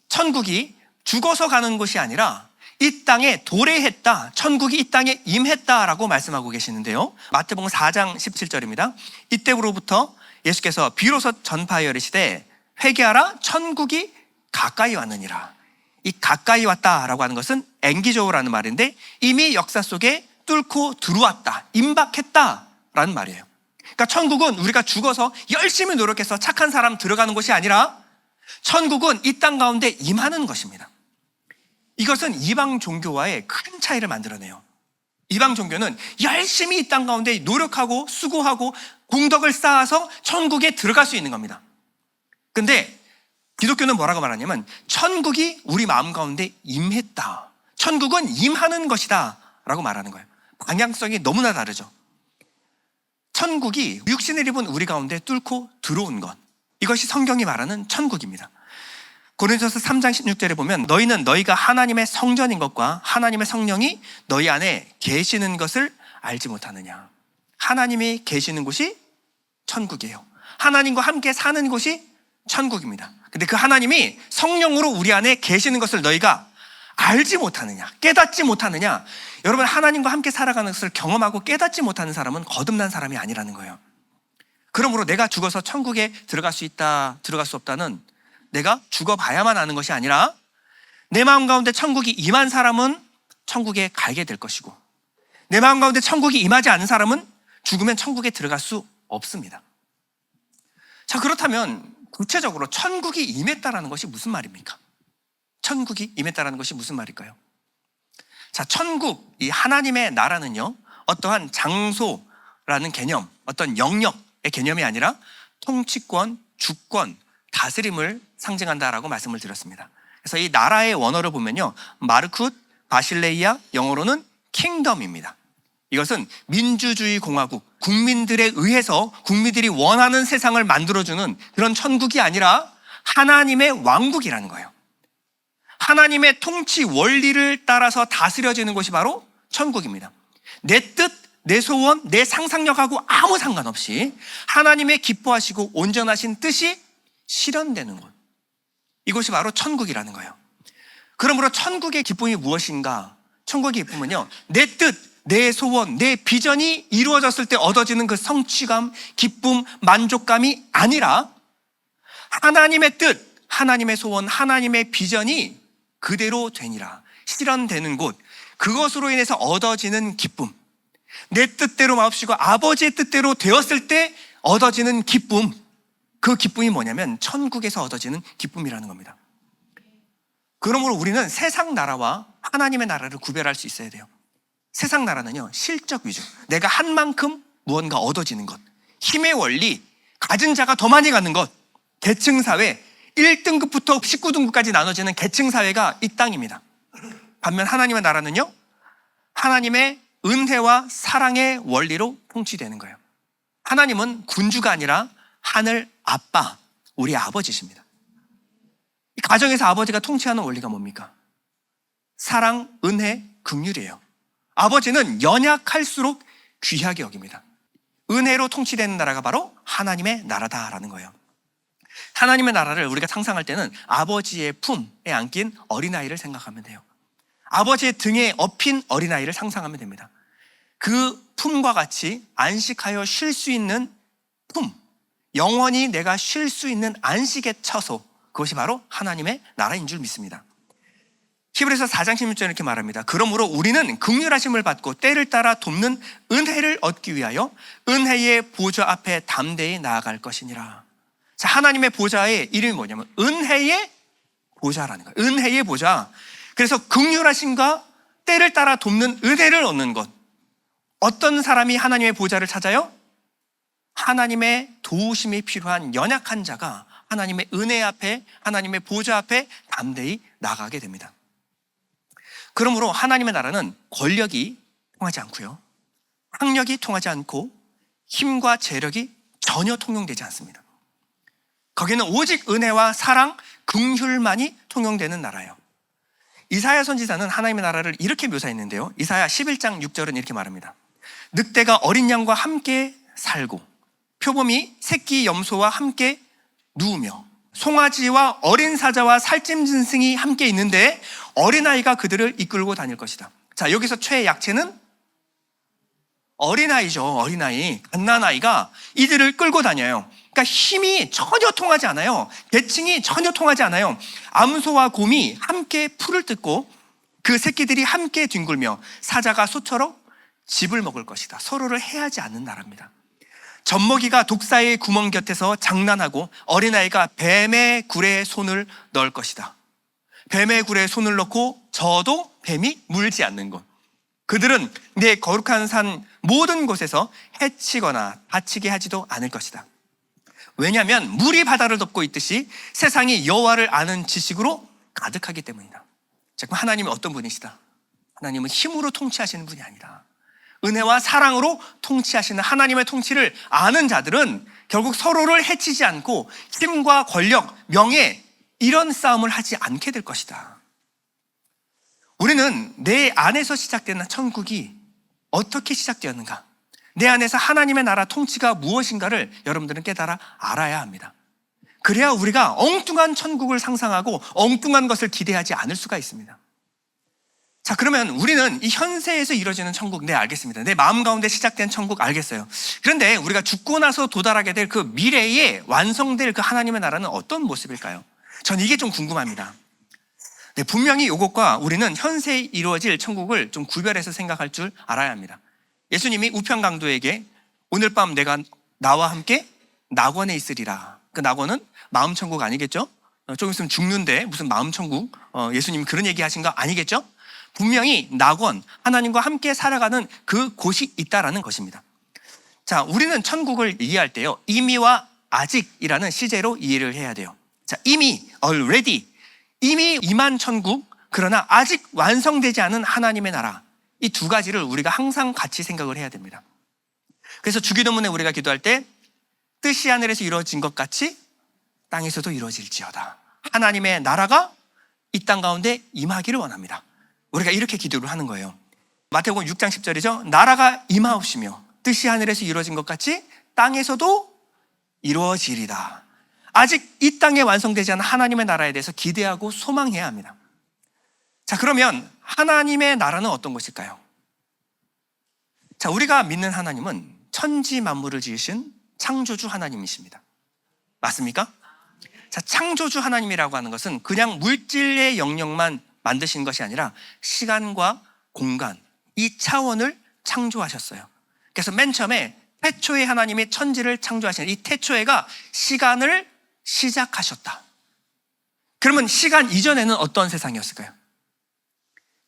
천국이 죽어서 가는 곳이 아니라 이 땅에 도래했다, 천국이 이 땅에 임했다라고 말씀하고 계시는데요. 마태복음 4장 17절입니다. 이때로부터 예수께서 비로소 전파하여 이르시되 회개하라, 천국이 가까이 왔느니라. 이 가까이 왔다라고 하는 것은 앵기조라는 말인데 이미 역사 속에 뚫고 들어왔다, 임박했다라는 말이에요. 그러니까 천국은 우리가 죽어서 열심히 노력해서 착한 사람 들어가는 곳이 아니라 천국은 이 땅 가운데 임하는 것입니다. 이것은 이방 종교와의 큰 차이를 만들어내요. 이방 종교는 열심히 이 땅 가운데 노력하고 수고하고 공덕을 쌓아서 천국에 들어갈 수 있는 겁니다. 근데 기독교는 뭐라고 말하냐면 천국이 우리 마음 가운데 임했다, 천국은 임하는 것이다 라고 말하는 거예요. 방향성이 너무나 다르죠. 천국이 육신을 입은 우리 가운데 뚫고 들어온 것, 이것이 성경이 말하는 천국입니다. 고린도서 3장 16절에 보면 너희는 너희가 하나님의 성전인 것과 하나님의 성령이 너희 안에 계시는 것을 알지 못하느냐. 하나님이 계시는 곳이 천국이에요. 하나님과 함께 사는 곳이 천국입니다. 근데 그 하나님이 성령으로 우리 안에 계시는 것을 너희가 알지 못하느냐, 깨닫지 못하느냐. 여러분, 하나님과 함께 살아가는 것을 경험하고 깨닫지 못하는 사람은 거듭난 사람이 아니라는 거예요. 그러므로 내가 죽어서 천국에 들어갈 수 있다, 들어갈 수 없다는 내가 죽어봐야만 아는 것이 아니라 내 마음 가운데 천국이 임한 사람은 천국에 가게 될 것이고 내 마음 가운데 천국이 임하지 않은 사람은 죽으면 천국에 들어갈 수 없습니다. 자, 그렇다면 구체적으로 천국이 임했다라는 것이 무슨 말입니까? 천국이 임했다라는 것이 무슨 말일까요? 자, 천국, 이 하나님의 나라는요, 어떠한 장소라는 개념, 어떤 영역의 개념이 아니라 통치권, 주권, 다스림을 상징한다라고 말씀을 드렸습니다. 그래서 이 나라의 원어를 보면요, 마르쿠 바실레이아, 영어로는 킹덤입니다. 이것은 민주주의 공화국, 국민들에 의해서 국민들이 원하는 세상을 만들어주는 그런 천국이 아니라 하나님의 왕국이라는 거예요. 하나님의 통치 원리를 따라서 다스려지는 것이 바로 천국입니다. 내 뜻, 내 소원, 내 상상력하고 아무 상관없이 하나님의 기뻐하시고 온전하신 뜻이 실현되는 곳, 이것이 바로 천국이라는 거예요. 그러므로 천국의 기쁨이 무엇인가? 천국의 기쁨은요, 내 뜻, 내 소원, 내 비전이 이루어졌을 때 얻어지는 그 성취감, 기쁨, 만족감이 아니라 하나님의 뜻, 하나님의 소원, 하나님의 비전이 그대로 되니라, 실현되는 곳, 그것으로 인해서 얻어지는 기쁨, 내 뜻대로 마옵시고 아버지의 뜻대로 되었을 때 얻어지는 기쁨, 그 기쁨이 뭐냐면 천국에서 얻어지는 기쁨이라는 겁니다. 그러므로 우리는 세상 나라와 하나님의 나라를 구별할 수 있어야 돼요. 세상 나라는요, 실적 위주, 내가 한 만큼 무언가 얻어지는 것, 힘의 원리, 가진 자가 더 많이 갖는 것, 계층사회, 1등급부터 19등급까지 나눠지는 계층사회가 이 땅입니다. 반면 하나님의 나라는요, 하나님의 은혜와 사랑의 원리로 통치되는 거예요. 하나님은 군주가 아니라 하늘 아빠, 우리 아버지십니다. 이 가정에서 아버지가 통치하는 원리가 뭡니까? 사랑, 은혜, 긍휼이에요. 아버지는 연약할수록 귀하게 여깁니다. 은혜로 통치되는 나라가 바로 하나님의 나라다라는 거예요. 하나님의 나라를 우리가 상상할 때는 아버지의 품에 안긴 어린아이를 생각하면 돼요. 아버지의 등에 업힌 어린아이를 상상하면 됩니다. 그 품과 같이 안식하여 쉴 수 있는 품, 영원히 내가 쉴 수 있는 안식의 처소, 그것이 바로 하나님의 나라인 줄 믿습니다. 히브리서 4장 16절 이렇게 말합니다. 그러므로 우리는 긍휼하심을 받고 때를 따라 돕는 은혜를 얻기 위하여 은혜의 보좌 앞에 담대히 나아갈 것이니라. 자, 하나님의 보좌의 이름이 뭐냐면 은혜의 보좌라는 거예요. 은혜의 보좌. 그래서 긍휼하심과 때를 따라 돕는 은혜를 얻는 것. 어떤 사람이 하나님의 보좌를 찾아요? 하나님의 도우심이 필요한 연약한 자가 하나님의 은혜 앞에, 하나님의 보좌 앞에 담대히 나가게 됩니다. 그러므로 하나님의 나라는 권력이 통하지 않고요, 학력이 통하지 않고 힘과 재력이 전혀 통용되지 않습니다. 거기는 오직 은혜와 사랑, 긍휼만이 통용되는 나라예요. 이사야 선지자는 하나님의 나라를 이렇게 묘사했는데요. 이사야 11장 6절은 이렇게 말합니다. 늑대가 어린 양과 함께 살고 표범이 새끼 염소와 함께 누우며 송아지와 어린 사자와 살찐 짐승이 함께 있는데 어린아이가 그들을 이끌고 다닐 것이다. 자, 여기서 최약체는 어린아이죠. 어린아이, 갓난아이가 이들을 끌고 다녀요. 그러니까 힘이 전혀 통하지 않아요. 계층이 전혀 통하지 않아요. 암소와 곰이 함께 풀을 뜯고 그 새끼들이 함께 뒹굴며 사자가 소처럼 즙을 먹을 것이다. 서로를 해하지 않는 나라입니다. 젖먹이가 독사의 구멍 곁에서 장난하고 어린아이가 뱀의 굴에 손을 넣을 것이다. 뱀의 굴에 손을 넣고 저도 뱀이 물지 않는 곳. 그들은 내 거룩한 산 모든 곳에서 해치거나 다치게 하지도 않을 것이다. 왜냐하면 물이 바다를 덮고 있듯이 세상이 여호와를 아는 지식으로 가득하기 때문이다. 자, 그럼 하나님은 어떤 분이시다? 하나님은 힘으로 통치하시는 분이 아니라 은혜와 사랑으로 통치하시는 하나님의 통치를 아는 자들은 결국 서로를 해치지 않고 힘과 권력, 명예 이런 싸움을 하지 않게 될 것이다. 우리는 내 안에서 시작되는 천국이 어떻게 시작되었는가, 내 안에서 하나님의 나라 통치가 무엇인가를 여러분들은 깨달아 알아야 합니다. 그래야 우리가 엉뚱한 천국을 상상하고 엉뚱한 것을 기대하지 않을 수가 있습니다. 자, 그러면 우리는 이 현세에서 이루어지는 천국, 네, 알겠습니다. 내 마음 가운데 시작된 천국 알겠어요. 그런데 우리가 죽고 나서 도달하게 될 그 미래에 완성될 그 하나님의 나라는 어떤 모습일까요? 전 이게 좀 궁금합니다. 네, 분명히 이것과 우리는 현세에 이루어질 천국을 좀 구별해서 생각할 줄 알아야 합니다. 예수님이 우편강도에게 오늘 밤 내가 나와 함께 낙원에 있으리라. 그 낙원은 마음천국 아니겠죠? 좀 있으면 죽는데 무슨 마음천국, 예수님이 그런 얘기 하신 거 아니겠죠? 분명히 낙원, 하나님과 함께 살아가는 그 곳이 있다라는 것입니다. 자, 우리는 천국을 이해할 때요, 이미와 아직이라는 시제로 이해를 해야 돼요. 자, 이미, already, 이미 임한 천국, 그러나 아직 완성되지 않은 하나님의 나라, 이 두 가지를 우리가 항상 같이 생각을 해야 됩니다. 그래서 주기도문에 우리가 기도할 때 뜻이 하늘에서 이루어진 것 같이 땅에서도 이루어질지어다. 하나님의 나라가 이 땅 가운데 임하기를 원합니다. 우리가 이렇게 기도를 하는 거예요. 마태복음 6장 10절이죠. 나라가 임하옵시며 뜻이 하늘에서 이루어진 것 같이 땅에서도 이루어지리다. 아직 이 땅에 완성되지 않은 하나님의 나라에 대해서 기대하고 소망해야 합니다. 자, 그러면 하나님의 나라는 어떤 것일까요? 자, 우리가 믿는 하나님은 천지 만물을 지으신 창조주 하나님이십니다. 맞습니까? 자, 창조주 하나님이라고 하는 것은 그냥 물질의 영역만 만드신 것이 아니라 시간과 공간, 이 차원을 창조하셨어요. 그래서 맨 처음에 태초에 하나님이 천지를 창조하신 이 태초에가 시간을 시작하셨다. 그러면 시간 이전에는 어떤 세상이었을까요?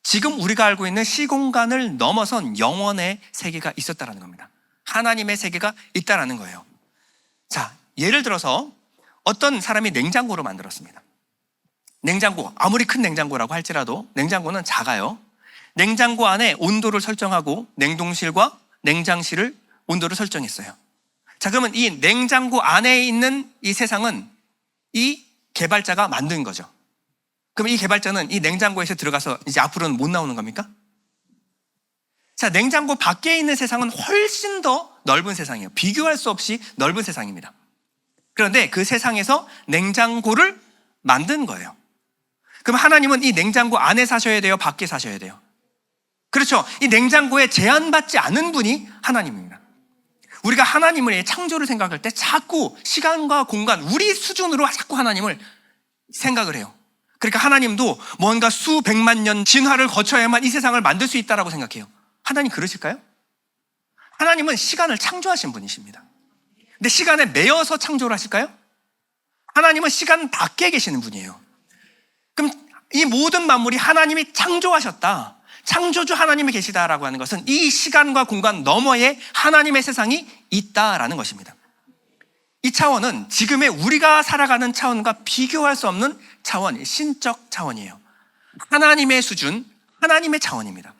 지금 우리가 알고 있는 시공간을 넘어선 영원의 세계가 있었다는 겁니다. 하나님의 세계가 있다는 거예요. 자, 예를 들어서 어떤 사람이 냉장고를 만들었습니다. 냉장고, 아무리 큰 냉장고라고 할지라도 냉장고는 작아요. 냉장고 안에 온도를 설정하고 냉동실과 냉장실을 온도를 설정했어요. 자, 그러면 이 냉장고 안에 있는 이 세상은 이 개발자가 만든 거죠. 그럼 이 개발자는 이 냉장고에서 들어가서 이제 앞으로는 못 나오는 겁니까? 자, 냉장고 밖에 있는 세상은 훨씬 더 넓은 세상이에요. 비교할 수 없이 넓은 세상입니다. 그런데 그 세상에서 냉장고를 만든 거예요. 그럼 하나님은 이 냉장고 안에 사셔야 돼요? 밖에 사셔야 돼요? 그렇죠. 이 냉장고에 제한받지 않은 분이 하나님입니다. 우리가 하나님의 창조를 생각할 때 자꾸 시간과 공간, 우리 수준으로 자꾸 하나님을 생각을 해요. 그러니까 하나님도 뭔가 수백만 년 진화를 거쳐야만 이 세상을 만들 수 있다라고 생각해요. 하나님 그러실까요? 하나님은 시간을 창조하신 분이십니다. 근데 시간에 매여서 창조를 하실까요? 하나님은 시간 밖에 계시는 분이에요. 그럼 이 모든 만물이 하나님이 창조하셨다, 창조주 하나님이 계시다라고 하는 것은 이 시간과 공간 너머에 하나님의 세상이 있다라는 것입니다. 이 차원은 지금의 우리가 살아가는 차원과 비교할 수 없는 차원, 신적 차원이에요. 하나님의 수준, 하나님의 차원입니다.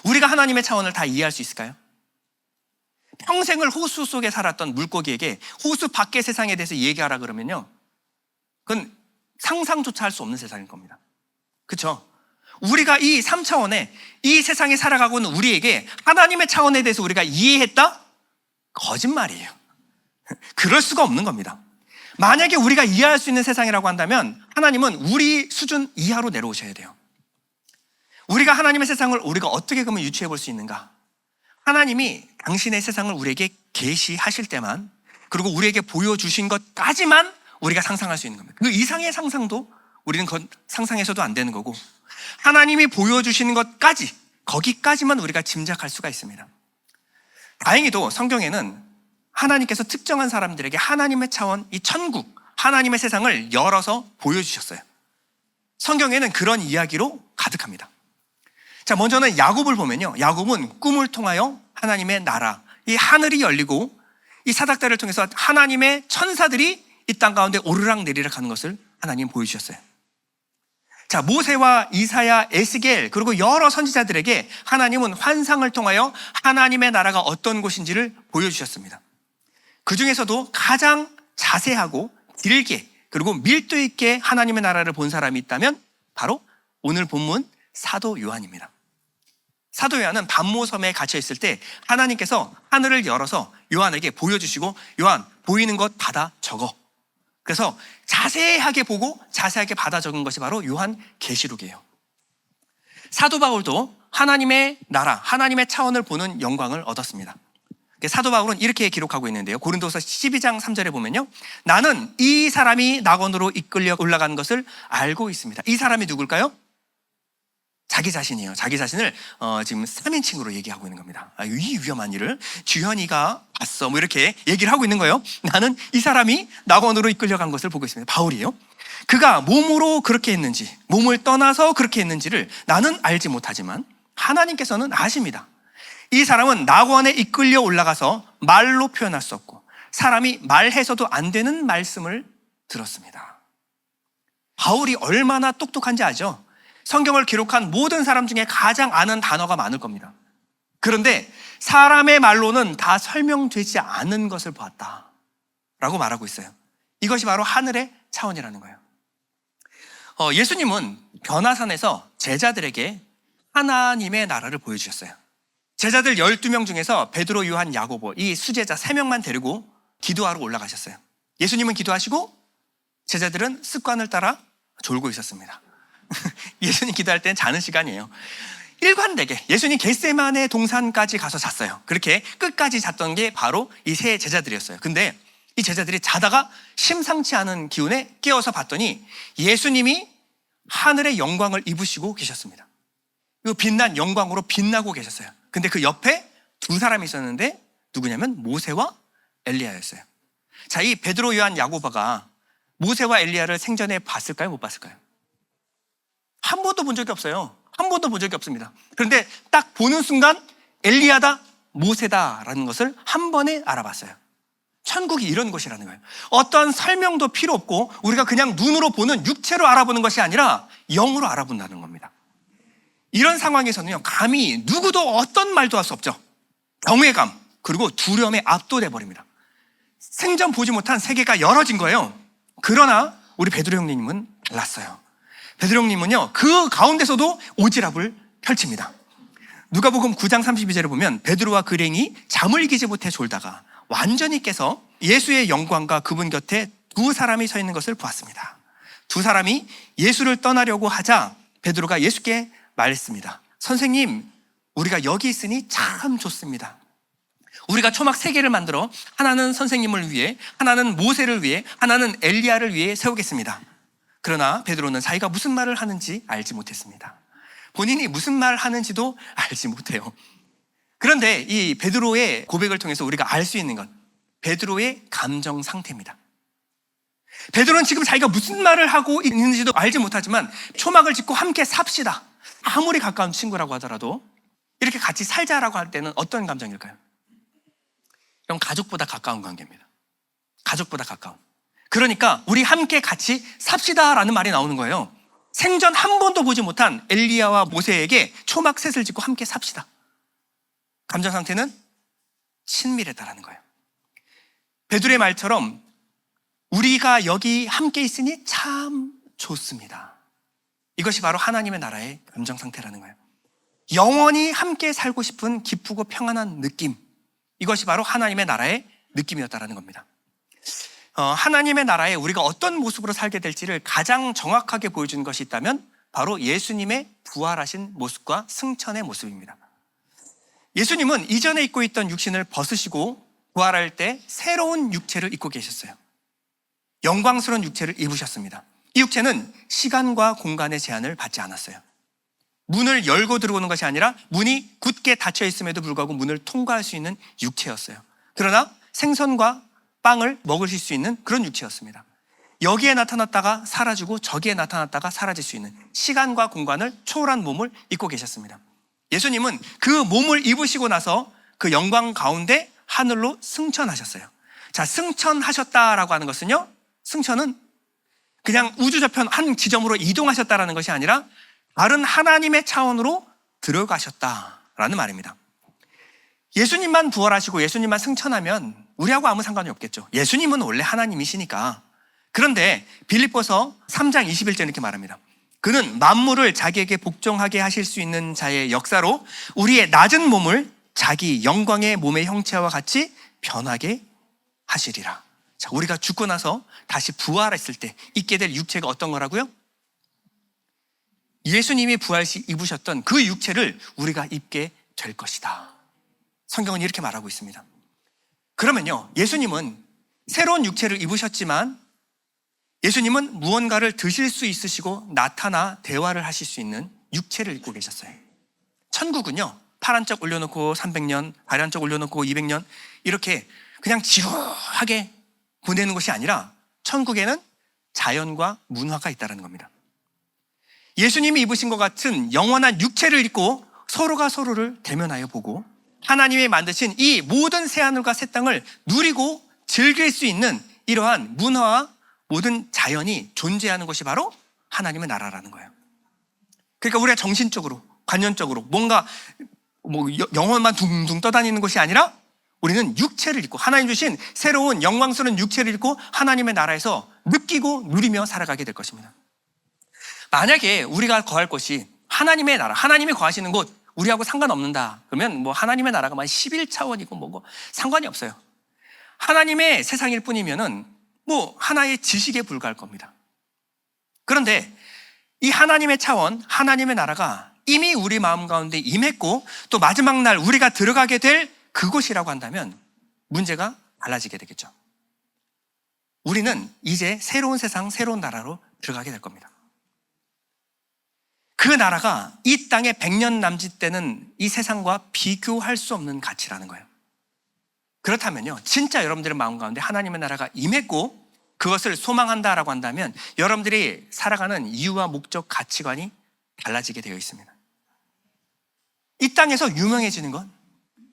우리가 하나님의 차원을 다 이해할 수 있을까요? 평생을 호수 속에 살았던 물고기에게 호수 밖의 세상에 대해서 얘기하라 그러면요, 그건 상상조차 할 수 없는 세상일 겁니다. 그렇죠? 우리가 이 3차원에 이 세상에 살아가고 있는 우리에게 하나님의 차원에 대해서 우리가 이해했다? 거짓말이에요. 그럴 수가 없는 겁니다. 만약에 우리가 이해할 수 있는 세상이라고 한다면 하나님은 우리 수준 이하로 내려오셔야 돼요. 우리가 하나님의 세상을 우리가 어떻게 그러면 유추해 볼 수 있는가? 하나님이 당신의 세상을 우리에게 계시하실 때만, 그리고 우리에게 보여주신 것까지만 우리가 상상할 수 있는 겁니다. 그 이상의 상상도 우리는 상상해서도 안 되는 거고, 하나님이 보여주시는 것까지, 거기까지만 우리가 짐작할 수가 있습니다. 다행히도 성경에는 하나님께서 특정한 사람들에게 하나님의 차원, 이 천국, 하나님의 세상을 열어서 보여주셨어요. 성경에는 그런 이야기로 가득합니다. 자, 먼저는 야곱을 보면요, 야곱은 꿈을 통하여 하나님의 나라, 이 하늘이 열리고 이 사닥다리를 통해서 하나님의 천사들이 이 땅 가운데 오르락 내리락 하는 것을 하나님 보여주셨어요. 자, 모세와 이사야, 에스겔, 그리고 여러 선지자들에게 하나님은 환상을 통하여 하나님의 나라가 어떤 곳인지를 보여주셨습니다. 그 중에서도 가장 자세하고 길게, 그리고 밀도 있게 하나님의 나라를 본 사람이 있다면 바로 오늘 본문 사도 요한입니다. 사도 요한은 반모섬에 갇혀 있을 때 하나님께서 하늘을 열어서 요한에게 보여주시고, 요한, 보이는 것 받아 적어. 그래서 자세하게 보고 자세하게 받아 적은 것이 바로 요한 계시록이에요. 사도 바울도 하나님의 나라, 하나님의 차원을 보는 영광을 얻었습니다. 사도 바울은 이렇게 기록하고 있는데요, 고린도서 12장 3절에 보면요, 나는 이 사람이 낙원으로 이끌려 올라가는 것을 알고 있습니다. 이 사람이 누굴까요? 자기 자신이에요. 자기 자신을 지금 3인칭으로 얘기하고 있는 겁니다. 이 위험한 일을 주현이가 봤어, 뭐 이렇게 얘기를 하고 있는 거예요. 나는 이 사람이 낙원으로 이끌려간 것을 보고 있습니다. 바울이에요. 그가 몸으로 그렇게 했는지, 몸을 떠나서 그렇게 했는지를 나는 알지 못하지만 하나님께서는 아십니다. 이 사람은 낙원에 이끌려 올라가서 말로 표현할 수 없고 사람이 말해서도 안 되는 말씀을 들었습니다. 바울이 얼마나 똑똑한지 아죠? 성경을 기록한 모든 사람 중에 가장 아는 단어가 많을 겁니다. 그런데 사람의 말로는 다 설명되지 않은 것을 보았다 라고 말하고 있어요. 이것이 바로 하늘의 차원이라는 거예요. 예수님은 변화산에서 제자들에게 하나님의 나라를 보여주셨어요. 제자들 12명 중에서 베드로, 요한, 야고보, 이 수제자 3명만 데리고 기도하러 올라가셨어요. 예수님은 기도하시고 제자들은 습관을 따라 졸고 있었습니다. 예수님 기도할 때는 자는 시간이에요. 일관되게 예수님 겟세마네 동산까지 가서 잤어요. 그렇게 끝까지 잤던 게 바로 이 세 제자들이었어요. 근데 이 제자들이 자다가 심상치 않은 기운에 깨어서 봤더니 예수님이 하늘의 영광을 입으시고 계셨습니다. 이 빛난 영광으로 빛나고 계셨어요. 근데 그 옆에 두 사람이 있었는데 누구냐면 모세와 엘리야였어요. 자, 이 베드로, 요한, 야고보가 모세와 엘리야를 생전에 봤을까요? 못 봤을까요? 한 번도 본 적이 없어요. 한 번도 본 적이 없습니다. 그런데 딱 보는 순간 엘리야다, 모세다라는 것을 한 번에 알아봤어요. 천국이 이런 곳이라는 거예요. 어떤 설명도 필요 없고 우리가 그냥 눈으로 보는, 육체로 알아보는 것이 아니라 영으로 알아본다는 겁니다. 이런 상황에서는요, 감히 누구도 어떤 말도 할 수 없죠. 경외감, 그리고 두려움에 압도돼 버립니다. 생전 보지 못한 세계가 열어진 거예요. 그러나 우리 베드로 형님은 달랐어요. 베드로 형님은요, 그 가운데서도 오지랖을 펼칩니다. 누가복음 9장 32절에 보면 베드로와 그랭이 잠을 이기지 못해 졸다가 완전히 깨서 예수의 영광과 그분 곁에 두 사람이 서 있는 것을 보았습니다. 두 사람이 예수를 떠나려고 하자 베드로가 예수께 말했습니다. 선생님, 우리가 여기 있으니 참 좋습니다. 우리가 초막 3개를 만들어 하나는 선생님을 위해, 하나는 모세를 위해, 하나는 엘리야를 위해 세우겠습니다. 그러나 베드로는 자기가 무슨 말을 하는지 알지 못했습니다. 본인이 무슨 말을 하는지도 알지 못해요. 그런데 이 베드로의 고백을 통해서 우리가 알 수 있는 건 베드로의 감정 상태입니다. 베드로는 지금 자기가 무슨 말을 하고 있는지도 알지 못하지만 초막을 짓고 함께 삽시다, 아무리 가까운 친구라고 하더라도 이렇게 같이 살자라고 할 때는 어떤 감정일까요? 그럼 가족보다 가까운 관계입니다. 가족보다 가까운. 그러니까 우리 함께 같이 삽시다라는 말이 나오는 거예요. 생전 한 번도 보지 못한 엘리야와 모세에게 초막셋을 짓고 함께 삽시다. 감정 상태는 친밀했다라는 거예요. 베드로의 말처럼 우리가 여기 함께 있으니 참 좋습니다. 이것이 바로 하나님의 나라의 감정 상태라는 거예요. 영원히 함께 살고 싶은 기쁘고 평안한 느낌. 이것이 바로 하나님의 나라의 느낌이었다라는 겁니다. 하나님의 나라에 우리가 어떤 모습으로 살게 될지를 가장 정확하게 보여주는 것이 있다면 바로 예수님의 부활하신 모습과 승천의 모습입니다. 예수님은 이전에 입고 있던 육신을 벗으시고 부활할 때 새로운 육체를 입고 계셨어요. 영광스러운 육체를 입으셨습니다. 이 육체는 시간과 공간의 제한을 받지 않았어요. 문을 열고 들어오는 것이 아니라 문이 굳게 닫혀 있음에도 불구하고 문을 통과할 수 있는 육체였어요. 그러나 생선과 빵을 먹으실 수 있는 그런 육체였습니다. 여기에 나타났다가 사라지고 저기에 나타났다가 사라질 수 있는 시간과 공간을 초월한 몸을 입고 계셨습니다. 예수님은 그 몸을 입으시고 나서 그 영광 가운데 하늘로 승천하셨어요. 자, 승천하셨다라고 하는 것은요, 승천은 그냥 우주 저편 한 지점으로 이동하셨다라는 것이 아니라 다른 하나님의 차원으로 들어가셨다라는 말입니다. 예수님만 부활하시고 예수님만 승천하면 우리하고 아무 상관이 없겠죠. 예수님은 원래 하나님이시니까. 그런데 빌립보서 3장 21절 이렇게 말합니다. 그는 만물을 자기에게 복종하게 하실 수 있는 자의 역사로 우리의 낮은 몸을 자기 영광의 몸의 형체와 같이 변하게 하시리라. 자, 우리가 죽고 나서 다시 부활했을 때 입게 될 육체가 어떤 거라고요? 예수님이 부활 시 입으셨던 그 육체를 우리가 입게 될 것이다. 성경은 이렇게 말하고 있습니다. 그러면요, 예수님은 새로운 육체를 입으셨지만 예수님은 무언가를 드실 수 있으시고 나타나 대화를 하실 수 있는 육체를 입고 계셨어요. 천국은요, 파란 쪽 올려놓고 300년, 하얀 쪽 올려놓고 200년 이렇게 그냥 지루하게 보내는 것이 아니라 천국에는 자연과 문화가 있다는 겁니다. 예수님이 입으신 것 같은 영원한 육체를 입고 서로가 서로를 대면하여 보고 하나님이 만드신 이 모든 새하늘과 새 땅을 누리고 즐길 수 있는 이러한 문화와 모든 자연이 존재하는 것이 바로 하나님의 나라라는 거예요. 그러니까 우리가 정신적으로, 관념적으로 뭔가 영혼만 둥둥 떠다니는 것이 아니라 우리는 육체를 입고 하나님 주신 새로운 영광스러운 육체를 입고 하나님의 나라에서 느끼고 누리며 살아가게 될 것입니다. 만약에 우리가 거할 곳이 하나님의 나라, 하나님이 거하시는 곳 우리하고 상관없는다. 그러면 뭐 하나님의 나라가 11차원이고 뭐고 상관이 없어요. 하나님의 세상일 뿐이면은 뭐 하나의 지식에 불과할 겁니다. 그런데 이 하나님의 차원, 하나님의 나라가 이미 우리 마음 가운데 임했고 또 마지막 날 우리가 들어가게 될 그곳이라고 한다면 문제가 달라지게 되겠죠. 우리는 이제 새로운 세상, 새로운 나라로 들어가게 될 겁니다. 그 나라가 이 땅에 100년 남짓되는 이 세상과 비교할 수 없는 가치라는 거예요. 그렇다면요, 진짜 여러분들의 마음 가운데 하나님의 나라가 임했고 그것을 소망한다라고 한다면 여러분들이 살아가는 이유와 목적, 가치관이 달라지게 되어 있습니다. 이 땅에서 유명해지는 건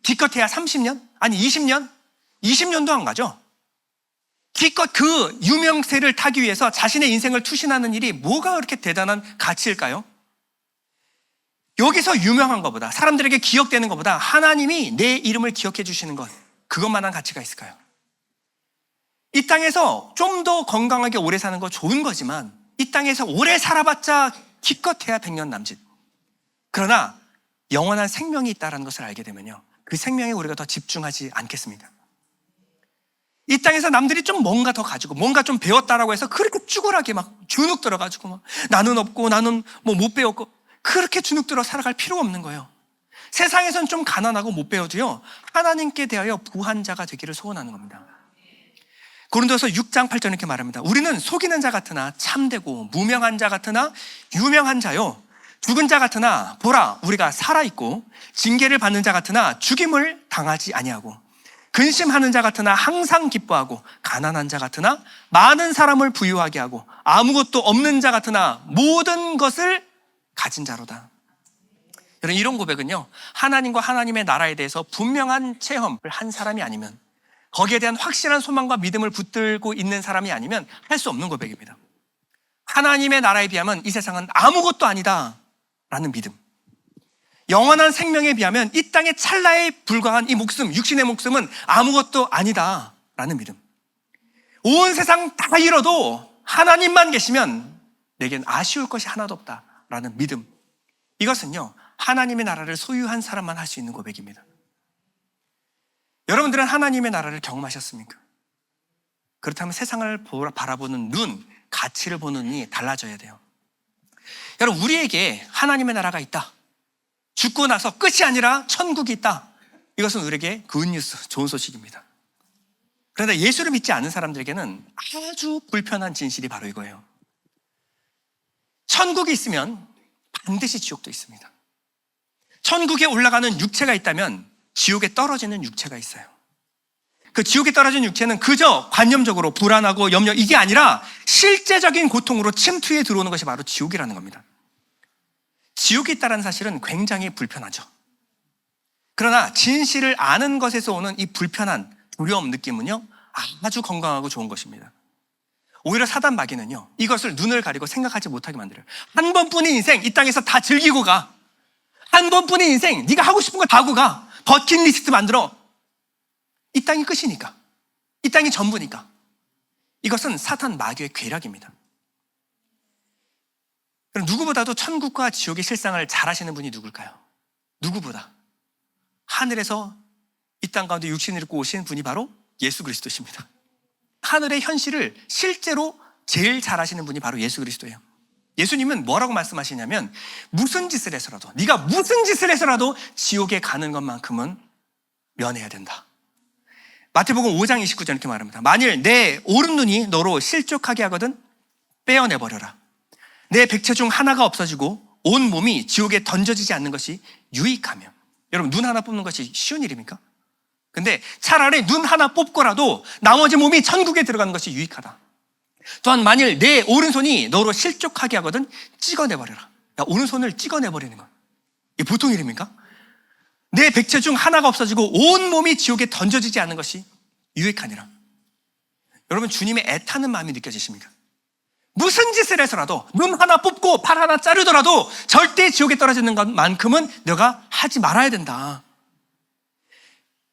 기껏해야 30년? 아니 20년? 20년도 안 가죠. 기껏 그 유명세를 타기 위해서 자신의 인생을 투신하는 일이 뭐가 그렇게 대단한 가치일까요? 여기서 유명한 것보다, 사람들에게 기억되는 것보다 하나님이 내 이름을 기억해 주시는 것, 그것만한 가치가 있을까요? 이 땅에서 좀 더 건강하게 오래 사는 거 좋은 거지만 이 땅에서 오래 살아봤자 기껏해야 100년 남짓. 그러나 영원한 생명이 있다는 것을 알게 되면요, 그 생명에 우리가 더 집중하지 않겠습니까? 이 땅에서 남들이 좀 뭔가 더 가지고 뭔가 좀 배웠다라고 해서 그렇게 쭈글하게 막 주눅 들어가지고 막 나는 없고 나는 뭐 못 배웠고 그렇게 주눅 들어 살아갈 필요가 없는 거예요. 세상에선 좀 가난하고 못 배워도요, 하나님께 대하여 부한 자가 되기를 소원하는 겁니다. 고린도서 6장 8절 이렇게 말합니다. 우리는 속이는 자 같으나 참되고 무명한 자 같으나 유명한 자요, 죽은 자 같으나 보라 우리가 살아있고 징계를 받는 자 같으나 죽임을 당하지 아니하고 근심하는 자 같으나 항상 기뻐하고 가난한 자 같으나 많은 사람을 부유하게 하고 아무것도 없는 자 같으나 모든 것을 가진 자로다. 여러분, 이런 고백은요, 하나님과 하나님의 나라에 대해서 분명한 체험을 한 사람이 아니면 거기에 대한 확실한 소망과 믿음을 붙들고 있는 사람이 아니면 할 수 없는 고백입니다. 하나님의 나라에 비하면 이 세상은 아무것도 아니다 라는 믿음. 영원한 생명에 비하면 이 땅의 찰나에 불과한 이 목숨, 육신의 목숨은 아무것도 아니다 라는 믿음. 온 세상 다 잃어도 하나님만 계시면 내겐 아쉬울 것이 하나도 없다 라는 믿음. 이것은요, 하나님의 나라를 소유한 사람만 할 수 있는 고백입니다. 여러분들은 하나님의 나라를 경험하셨습니까? 그렇다면 세상을 바라보는 눈, 가치를 보는 눈이 달라져야 돼요. 여러분, 우리에게 하나님의 나라가 있다. 죽고 나서 끝이 아니라 천국이 있다. 이것은 우리에게 굿뉴스, 좋은 소식입니다. 그런데 예수를 믿지 않은 사람들에게는 아주 불편한 진실이 바로 이거예요. 천국이 있으면 반드시 지옥도 있습니다. 천국에 올라가는 육체가 있다면 지옥에 떨어지는 육체가 있어요. 그 지옥에 떨어진 육체는 그저 관념적으로 불안하고 염려, 이게 아니라 실제적인 고통으로 침투해 들어오는 것이 바로 지옥이라는 겁니다. 지옥이 있다는 사실은 굉장히 불편하죠. 그러나 진실을 아는 것에서 오는 이 불편한 두려움 느낌은요, 아주 건강하고 좋은 것입니다. 오히려 사단 마귀는요, 이것을 눈을 가리고 생각하지 못하게 만들어요. 한 번뿐인 인생 이 땅에서 다 즐기고 가. 한 번뿐인 인생 네가 하고 싶은 거 다 하고 가. 버킷리스트 만들어. 이 땅이 끝이니까, 이 땅이 전부니까. 이것은 사탄 마귀의 괴력입니다. 그럼 누구보다도 천국과 지옥의 실상을 잘 아시는 분이 누굴까요? 누구보다 하늘에서 이 땅 가운데 육신을 입고 오신 분이 바로 예수 그리스도십니다. 하늘의 현실을 실제로 제일 잘 아시는 분이 바로 예수 그리스도예요. 예수님은 뭐라고 말씀하시냐면, 무슨 짓을 해서라도, 네가 무슨 짓을 해서라도 지옥에 가는 것만큼은 면해야 된다. 마태복음 5장 29절 이렇게 말합니다. 만일 내 오른눈이 너로 실족하게 하거든 빼어내버려라. 내 백체 중 하나가 없어지고 온 몸이 지옥에 던져지지 않는 것이 유익하며. 여러분, 눈 하나 뽑는 것이 쉬운 일입니까? 근데 차라리 눈 하나 뽑고라도 나머지 몸이 천국에 들어가는 것이 유익하다. 또한 만일 내 오른손이 너로 실족하게 하거든 찍어내버려라. 야, 오른손을 찍어내버리는 것, 이게 보통 일입니까? 내 백체 중 하나가 없어지고 온 몸이 지옥에 던져지지 않는 것이 유익하니라. 여러분, 주님의 애타는 마음이 느껴지십니까? 무슨 짓을 해서라도 눈 하나 뽑고 팔 하나 자르더라도 절대 지옥에 떨어지는 것만큼은 너가 하지 말아야 된다.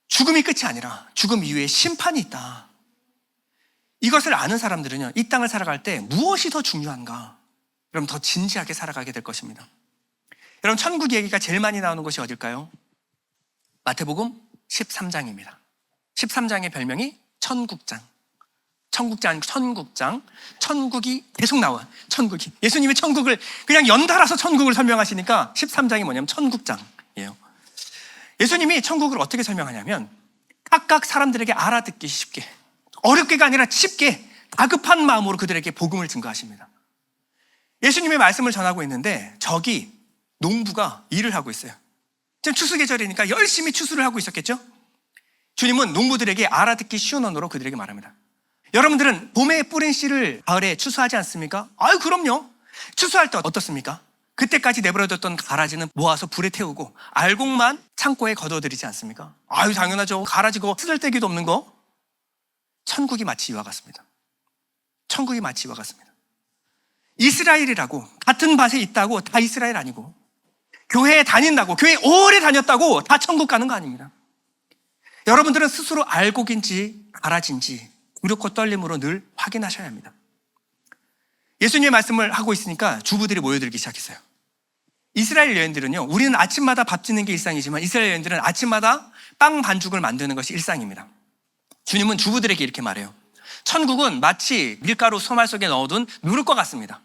죽음이 끝이 아니라 죽음 이후에 심판이 있다. 이것을 아는 사람들은요, 이 땅을 살아갈 때 무엇이 더 중요한가? 여러분, 더 진지하게 살아가게 될 것입니다. 여러분, 천국 얘기가 제일 많이 나오는 곳이 어딜까요? 마태복음 13장입니다. 13장의 별명이 천국장. 천국장 아니고 천국장. 천국이 계속 나와. 천국이. 예수님이 천국을 그냥 연달아서 천국을 설명하시니까 13장이 뭐냐면 천국장이에요. 예수님이 천국을 어떻게 설명하냐면, 각각 사람들에게 알아듣기 쉽게, 어렵게가 아니라 쉽게 다급한 마음으로 그들에게 복음을 증거하십니다. 예수님의 말씀을 전하고 있는데 저기 농부가 일을 하고 있어요. 지금 추수 계절이니까 열심히 추수를 하고 있었겠죠? 주님은 농부들에게 알아듣기 쉬운 언어로 그들에게 말합니다. 여러분들은 봄에 뿌린 씨를 가을에 추수하지 않습니까? 아유, 그럼요. 추수할 때 어떻습니까? 그때까지 내버려뒀던 가라지는 모아서 불에 태우고 알곡만 창고에 거둬들이지 않습니까? 아유, 당연하죠. 가라지고 쓰잘데기도 없는 거. 천국이 마치 이와 같습니다. 천국이 마치 이와 같습니다. 이스라엘이라고 같은 밭에 있다고 다 이스라엘 아니고, 교회에 다닌다고, 교회 오래 다녔다고 다 천국 가는 거 아닙니다. 여러분들은 스스로 알곡인지 가라지인지 두렵고 떨림으로 늘 확인하셔야 합니다. 예수님의 말씀을 하고 있으니까 주부들이 모여들기 시작했어요. 이스라엘 여인들은요, 우리는 아침마다 밥 짓는 게 일상이지만 이스라엘 여인들은 아침마다 빵 반죽을 만드는 것이 일상입니다. 주님은 주부들에게 이렇게 말해요. 천국은 마치 밀가루 소말 속에 넣어둔 누룩과 같습니다.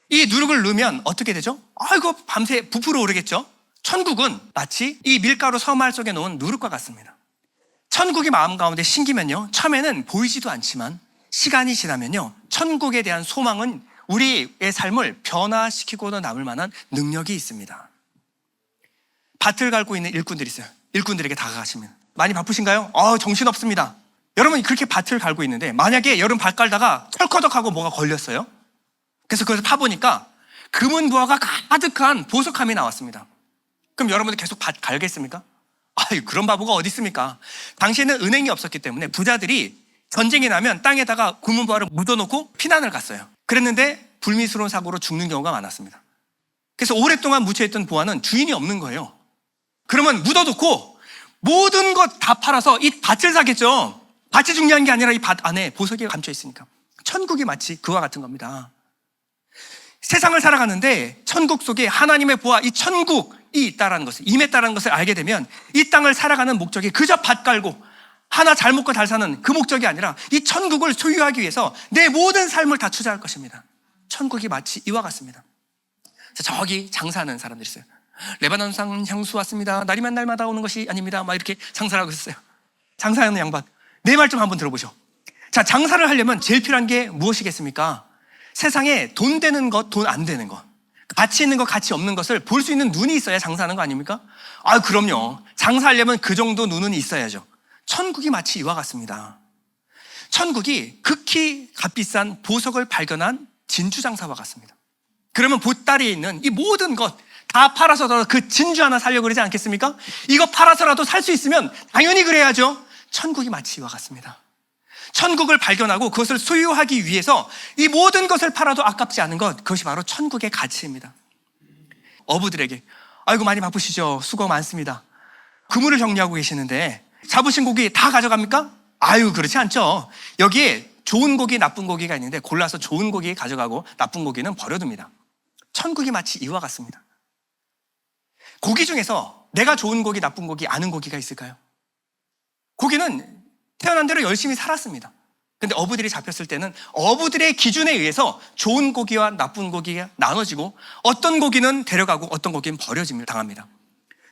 이 누룩을 넣으면 어떻게 되죠? 아이고, 밤새 부풀어 오르겠죠? 천국은 마치 이 밀가루 소말 속에 넣은 누룩과 같습니다. 천국이 마음 가운데 심기면요, 처음에는 보이지도 않지만 시간이 지나면요, 천국에 대한 소망은 우리의 삶을 변화시키고도 남을 만한 능력이 있습니다. 밭을 갈고 있는 일꾼들이 있어요. 일꾼들에게 다가가시면, 많이 바쁘신가요? 정신없습니다. 여러분, 그렇게 밭을 갈고 있는데 만약에 여러분 밭 갈다가 철커덕하고 뭐가 걸렸어요. 그래서 그걸 파보니까 금은 부화가 가득한 보석함이 나왔습니다. 그럼 여러분들 계속 밭 갈겠습니까? 아유, 그런 바보가 어디 있습니까? 당시에는 은행이 없었기 때문에 부자들이 전쟁이 나면 땅에다가 금은보화를 묻어놓고 피난을 갔어요. 그랬는데 불미스러운 사고로 죽는 경우가 많았습니다. 그래서 오랫동안 묻혀있던 보화는 주인이 없는 거예요. 그러면 묻어놓고 모든 것 다 팔아서 이 밭을 사겠죠. 밭이 중요한 게 아니라 이 밭 안에 보석이 감춰 있으니까. 천국이 마치 그와 같은 겁니다. 세상을 살아가는데 천국 속에 하나님의 보화, 이 천국이 있다라는 것을, 임했다라는 것을 알게 되면 이 땅을 살아가는 목적이 그저 밭 깔고 하나 잘 먹고 잘 사는 그 목적이 아니라 이 천국을 소유하기 위해서 내 모든 삶을 다 투자할 것입니다. 천국이 마치 이와 같습니다. 저기 장사하는 사람들이 있어요. 레바논산 향수 왔습니다. 날이면 날마다 오는 것이 아닙니다. 막 이렇게 장사를 하고 있어요. 장사하는 양반, 내 말 좀 한번 들어보죠. 자, 장사를 하려면 제일 필요한 게 무엇이겠습니까? 세상에 돈 되는 것, 돈 안 되는 것, 가치 있는 것, 가치 없는 것을 볼 수 있는 눈이 있어야 장사하는 거 아닙니까? 아, 그럼요. 장사하려면 그 정도 눈은 있어야죠. 천국이 마치 이와 같습니다. 천국이 극히 값비싼 보석을 발견한 진주장사와 같습니다. 그러면 보따리에 있는 이 모든 것 다 팔아서라도 그 진주 하나 사려고 그러지 않겠습니까? 이거 팔아서라도 살 수 있으면 당연히 그래야죠. 천국이 마치 이와 같습니다. 천국을 발견하고 그것을 소유하기 위해서 이 모든 것을 팔아도 아깝지 않은 것, 그것이 바로 천국의 가치입니다. 어부들에게, 아이고 많이 바쁘시죠? 수고 많습니다. 그물을 정리하고 계시는데 잡으신 고기 다 가져갑니까? 아유, 그렇지 않죠. 여기에 좋은 고기, 나쁜 고기가 있는데 골라서 좋은 고기 가져가고 나쁜 고기는 버려둡니다. 천국이 마치 이와 같습니다. 고기 중에서 내가 좋은 고기, 나쁜 고기, 아는 고기가 있을까요? 고기는 태어난 대로 열심히 살았습니다. 근데 어부들이 잡혔을 때는 어부들의 기준에 의해서 좋은 고기와 나쁜 고기가 나눠지고 어떤 고기는 데려가고 어떤 고기는 버려짐을 당합니다.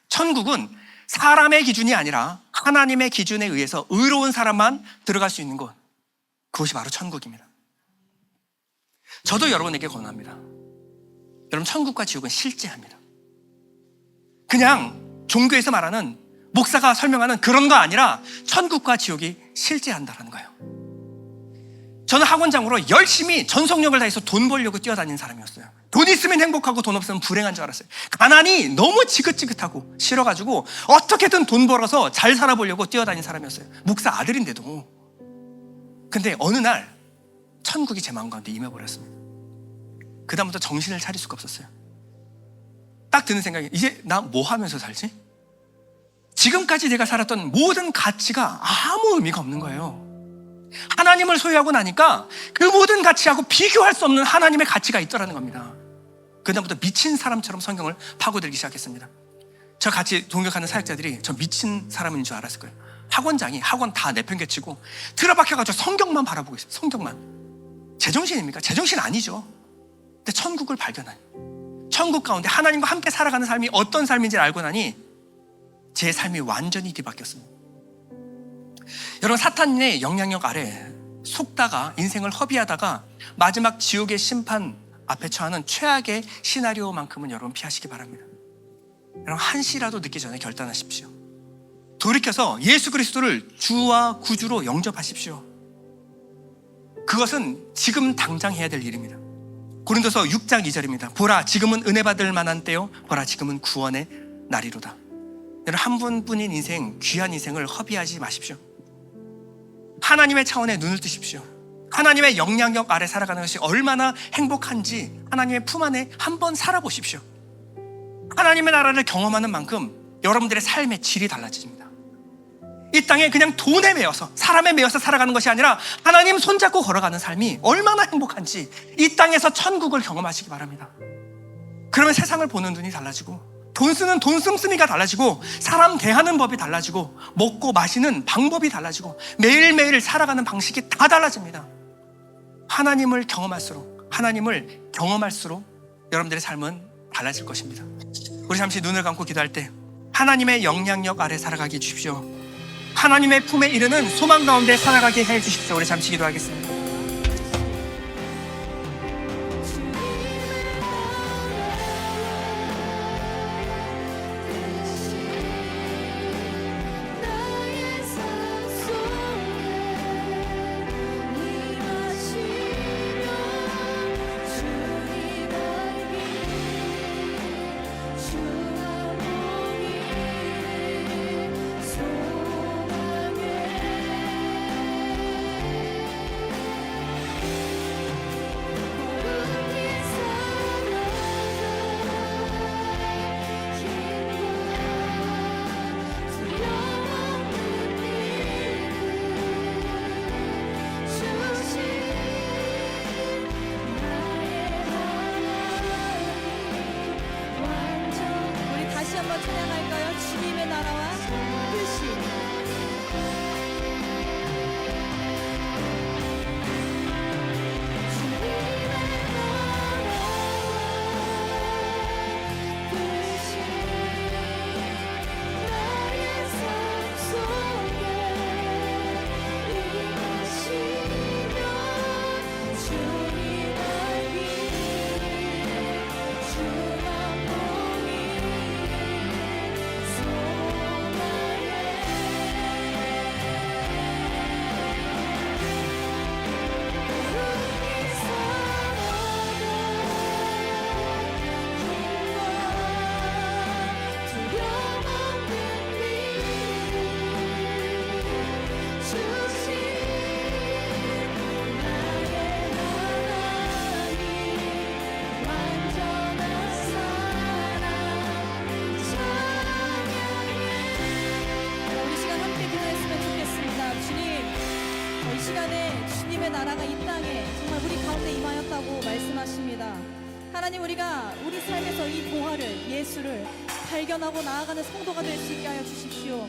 천국은 사람의 기준이 아니라 하나님의 기준에 의해서 의로운 사람만 들어갈 수 있는 곳, 그것이 바로 천국입니다. 저도 여러분에게 권합니다. 여러분, 천국과 지옥은 실제합니다. 그냥 종교에서 말하는, 목사가 설명하는 그런 거 아니라 천국과 지옥이 실제한다는 거예요. 저는 학원장으로 열심히 전속력을 다해서 돈 벌려고 뛰어다니는 사람이었어요. 돈 있으면 행복하고 돈 없으면 불행한 줄 알았어요. 가난이 너무 지긋지긋하고 싫어가지고 어떻게든 돈 벌어서 잘 살아보려고 뛰어다니는 사람이었어요. 목사 아들인데도. 근데 어느 날 천국이 제 마음 가운데 임해버렸습니다. 그 다음부터 정신을 차릴 수가 없었어요. 딱 드는 생각이, 이제 나 뭐 하면서 살지? 지금까지 내가 살았던 모든 가치가 아무 의미가 없는 거예요. 하나님을 소유하고 나니까 그 모든 가치하고 비교할 수 없는 하나님의 가치가 있더라는 겁니다. 그다음부터 미친 사람처럼 성경을 파고들기 시작했습니다. 저 같이 동역하는 사역자들이 저 미친 사람인 줄 알았을 거예요. 학원장이 학원 다 내팽개치고 틀어박혀가지고 성경만 바라보고 있어요. 성경만. 제정신입니까? 제정신 아니죠. 근데 천국을 발견한, 천국 가운데 하나님과 함께 살아가는 삶이 어떤 삶인지를 알고 나니 제 삶이 완전히 뒤바뀌었습니다. 여러분, 사탄의 영향력 아래 속다가 인생을 허비하다가 마지막 지옥의 심판 앞에 처하는 최악의 시나리오만큼은 여러분 피하시기 바랍니다. 여러분, 한시라도 늦기 전에 결단하십시오. 돌이켜서 예수 그리스도를 주와 구주로 영접하십시오. 그것은 지금 당장 해야 될 일입니다. 고린도서 6장 2절입니다. 보라, 지금은 은혜 받을 만한 때요, 보라, 지금은 구원의 날이로다. 여러분, 한 분뿐인 인생, 귀한 인생을 허비하지 마십시오. 하나님의 차원에 눈을 뜨십시오. 하나님의 영향력 아래 살아가는 것이 얼마나 행복한지 하나님의 품 안에 한번 살아보십시오. 하나님의 나라를 경험하는 만큼 여러분들의 삶의 질이 달라집니다. 이 땅에 그냥 돈에 매여서, 사람에 매여서 살아가는 것이 아니라 하나님 손잡고 걸어가는 삶이 얼마나 행복한지 이 땅에서 천국을 경험하시기 바랍니다. 그러면 세상을 보는 눈이 달라지고, 돈 쓰는 돈 씀씀이가 달라지고, 사람 대하는 법이 달라지고, 먹고 마시는 방법이 달라지고, 매일매일 살아가는 방식이 다 달라집니다. 하나님을 경험할수록 여러분들의 삶은 달라질 것입니다. 우리 잠시 눈을 감고 기도할 때 하나님의 영향력 아래 살아가게 해주십시오. 하나님의 품에 이르는 소망 가운데 살아가게 해주십시오. 우리 잠시 기도하겠습니다. 나의 삶 속에 임하시며 주님 알기 주와 보니 찬양할까요? 주님의 나라와 뜻이. 우리 시간 함께 기도했으면 좋겠습니다. 주님, 이 시간에 주님의 나라가 이 땅에 정말 우리 가운데 임하였다고 말씀하십니다. 하나님, 우리가 우리 삶에서 이 보화를, 예수를 발견하고 나아가는 성도가 될 수 있게 하여 주십시오.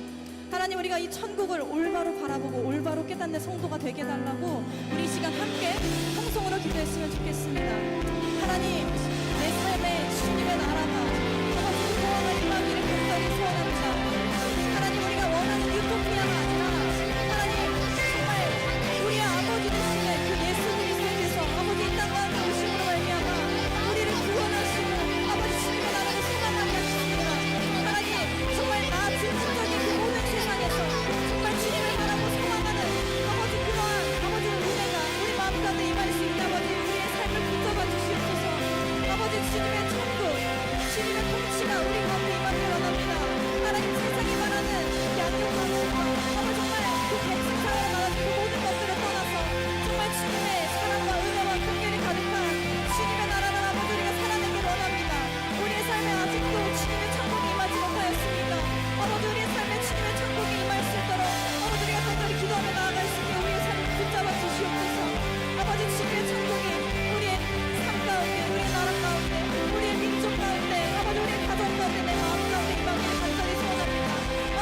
하나님, 우리가 이 천국을 올바로 바라보고 올바로 깨닫는 성도가 되게 해달라고 우리 이 시간 함께 통성으로 기도했으면 좋겠습니다. 하나님, 내 삶에 주님의 나라가 아버지 보화가 임하기를 간절히 소원합니다. 하나님, 우리가 원하는 유토피아가 아니라 하나님, 정말 우리의 아버지 되시는 그 예수 그리스도께서 아버지 이 땅 가운데 오심으로 말미암아 우리를 구원하시고 아버지 주님의 나라를 소망하게 하십니다. 하나님, 정말 나 진진적인 그 모든 세상에서 정말 주님을 바라고 소망하는 아버지 그러한 아버지 은혜가 우리 마음 가운데 임할 수 있는 아버지 우리의 삶을 붙잡아 주시옵소서. 아버지 주님의 천국, 주님의 통치가 우리 가운데 임하길 원합니다. 하나님, 세상이 말하는 양육방식과 아버지 정말 그 백성사에 말하는 그 모든 것들을 떠나서 정말 주님의 사랑과 은혜와 긍휼이 가득한 주님의 나라를 아버지 우리가 살아내길 원합니다. 우리의 삶에 아직도 주님의 천국이 임하지 못하였습니다. 아버지 우리의 삶에 주님의 천국이 임할 수 있도록 아버지 우리가 간절히 기도하며 나아갈 수 있게 우리의 삶을 붙잡아 주시옵소서. 아버지 주님의 천국이 우리의 삶 가운데, 우리의 나라 가운데, 우리의 민족 가운데, 아버지 우리의 가정 가운데, 내 마음 가운데 임하기를 간절히 소원합니다.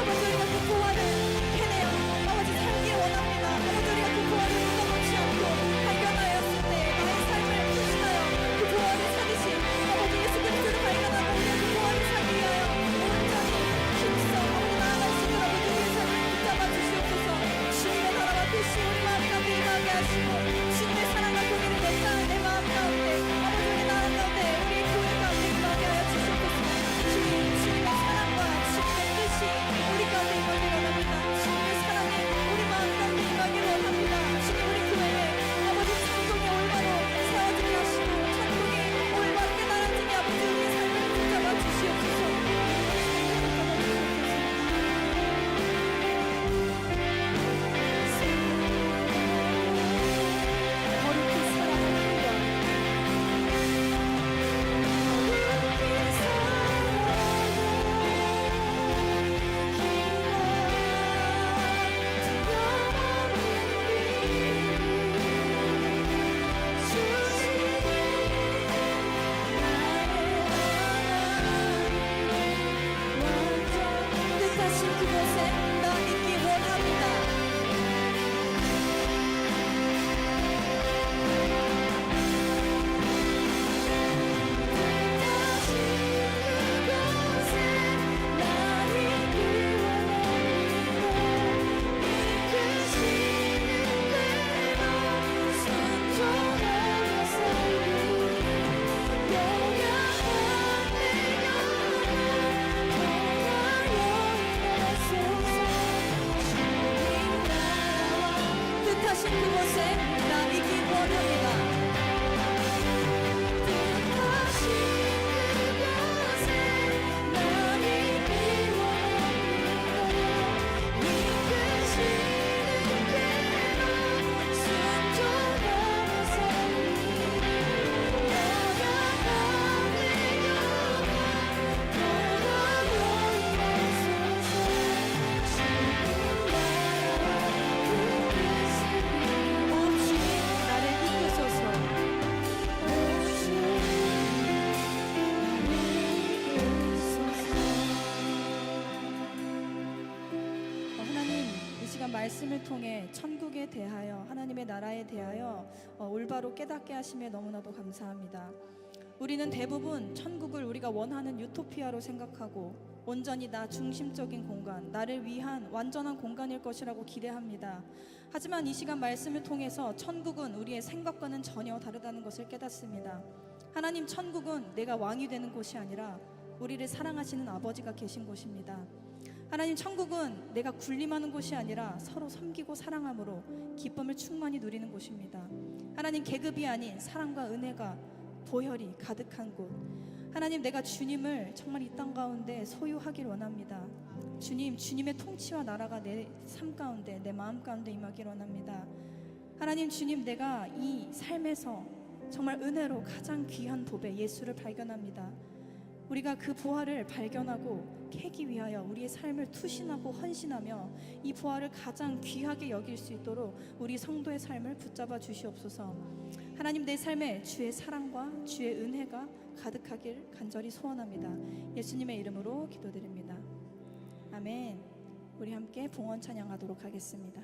아버지 우리가 그 보화를 해내어 아버지 살기 원합니다. 아버지 우리가 그 보화를 묻어놓지 않고 발견하였을 때 나의 삶을 푸시하여 그 보화를 찾으신 아버지 예수 그리스도를 발견하고 우리가 그 보화를 살기 위하여 온전히 힘써 아버지 나아갈 수 있도록 아버지 우리의 삶을 붙잡아 주시옵소서. 주님의 나라와 뜻이 우리 마음 가운데 임하게 하시고 주님의 사랑과 공의를 내 마음 가운데 아버지 우리 나라 가운데 우리의 교회 가운데 임하게 하여 주시옵소서. 주님의 사랑과 주님의 뜻이 우리 가운데 임하길 원합니다. 주님의 사랑이 우리 마음 가운데 임하길 원합니다. 주님, 우리 교회에 아버지 천국이 올바로 세워지게 하시고 천국이 올바로 깨달아지게 아버지 우리의 삶을 붙잡아 주시옵소서. 거룩히 사랑하는 것 뜻하신 그곳에 나 있기 원합니다. 뜻하신 그곳에 나 있기 원합니다. 오 말씀을 통해 천국에 대하여 하나님의 나라에 대하여 올바로 깨닫게 하심에 너무나도 감사합니다. 우리는 대부분 천국을 우리가 원하는 유토피아로 생각하고 온전히 나 중심적인 공간, 나를 위한 완전한 공간일 것이라고 기대합니다. 하지만 이 시간 말씀을 통해서 천국은 우리의 생각과는 전혀 다르다는 것을 깨닫습니다. 하나님, 천국은 내가 왕이 되는 곳이 아니라 우리를 사랑하시는 아버지가 계신 곳입니다. 하나님, 천국은 내가 군림하는 곳이 아니라 서로 섬기고 사랑함으로 기쁨을 충만히 누리는 곳입니다. 하나님, 계급이 아닌 사랑과 은혜가 보혈이 가득한 곳. 하나님, 내가 주님을 정말 이 땅 가운데 소유하길 원합니다. 주님, 주님의 통치와 나라가 내 삶 가운데, 내 마음 가운데 임하길 원합니다. 하나님, 주님, 내가 이 삶에서 정말 은혜로 가장 귀한 보배 예수를 발견합니다. 우리가 그 보화를 발견하고 캐기 위하여 우리의 삶을 투신하고 헌신하며 이 보화를 가장 귀하게 여길 수 있도록 우리 성도의 삶을 붙잡아 주시옵소서. 하나님, 내 삶에 주의 사랑과 주의 은혜가 가득하길 간절히 소원합니다. 예수님의 이름으로 기도드립니다. 아멘. 우리 함께 봉헌 찬양하도록 하겠습니다.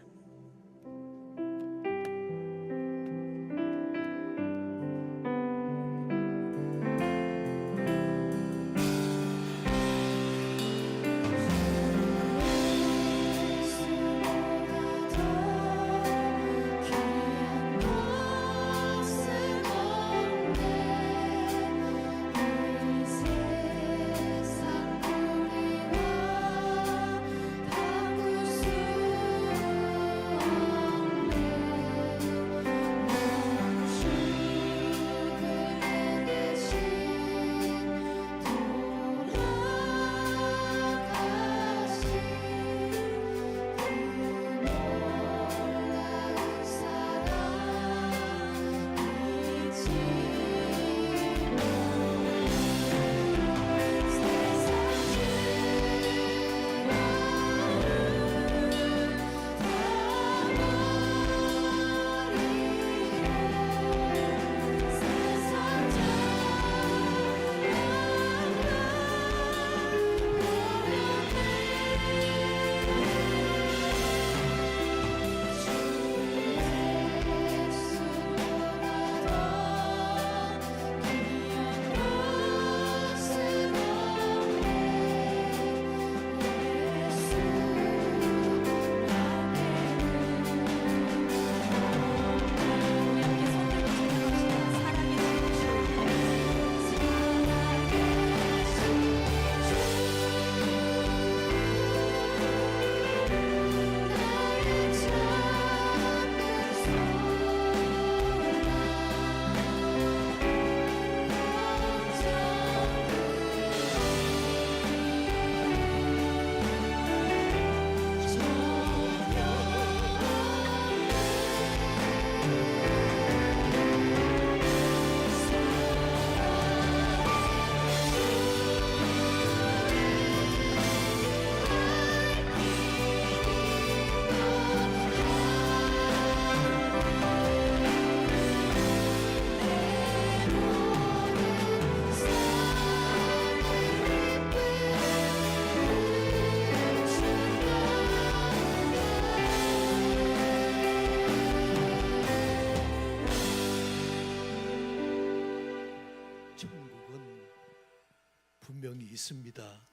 분명히 있습니다.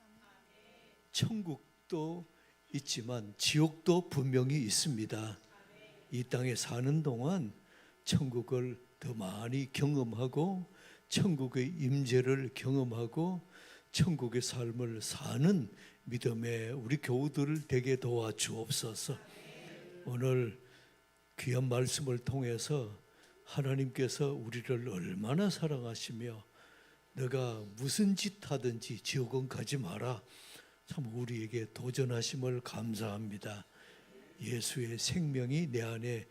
천국도 있지만 지옥도 분명히 있습니다. 이 땅에 사는 동안 천국을 더 많이 경험하고 천국의 임재를 경험하고 천국의 삶을 사는 믿음의 우리 교우들 되게 도와주옵소서. 오늘 귀한 말씀을 통해서 하나님께서 우리를 얼마나 사랑하시며 너가 무슨 짓 하든지 지옥은 가지 마라, 참 우리에게 도전하심을 감사합니다. 예수의 생명이 내 안에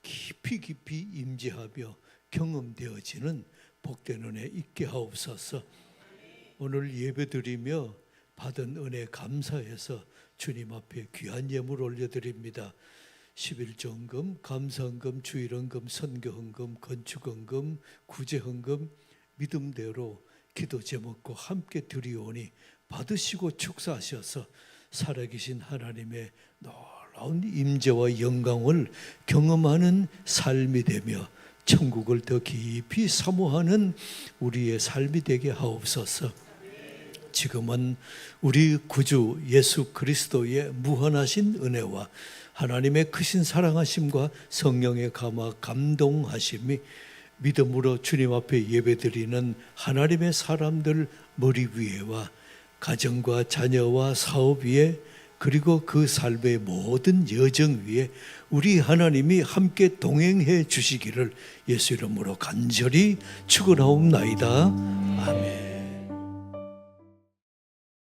깊이 깊이 임재하며 경험되어지는 복된 은혜 있게 하옵소서. 오늘 예배드리며 받은 은혜 감사해서 주님 앞에 귀한 예물 올려드립니다. 11조헌금, 감사헌금, 주일헌금, 선교헌금, 건축헌금, 구제헌금 믿음대로 기도 제목과 함께 드리오니 받으시고 축사하셔서 살아계신 하나님의 놀라운 임재와 영광을 경험하는 삶이 되며 천국을 더 깊이 사모하는 우리의 삶이 되게 하옵소서. 지금은 우리 구주 예수 그리스도의 무한하신 은혜와 하나님의 크신 사랑하심과 성령의 감동하심이 믿음으로 주님 앞에 예배드리는 하나님의 사람들 머리 위에와 가정과 자녀와 사업 위에 그리고 그 삶의 모든 여정 위에 우리 하나님이 함께 동행해 주시기를 예수 이름으로 간절히 축원하옵나이다. 아멘.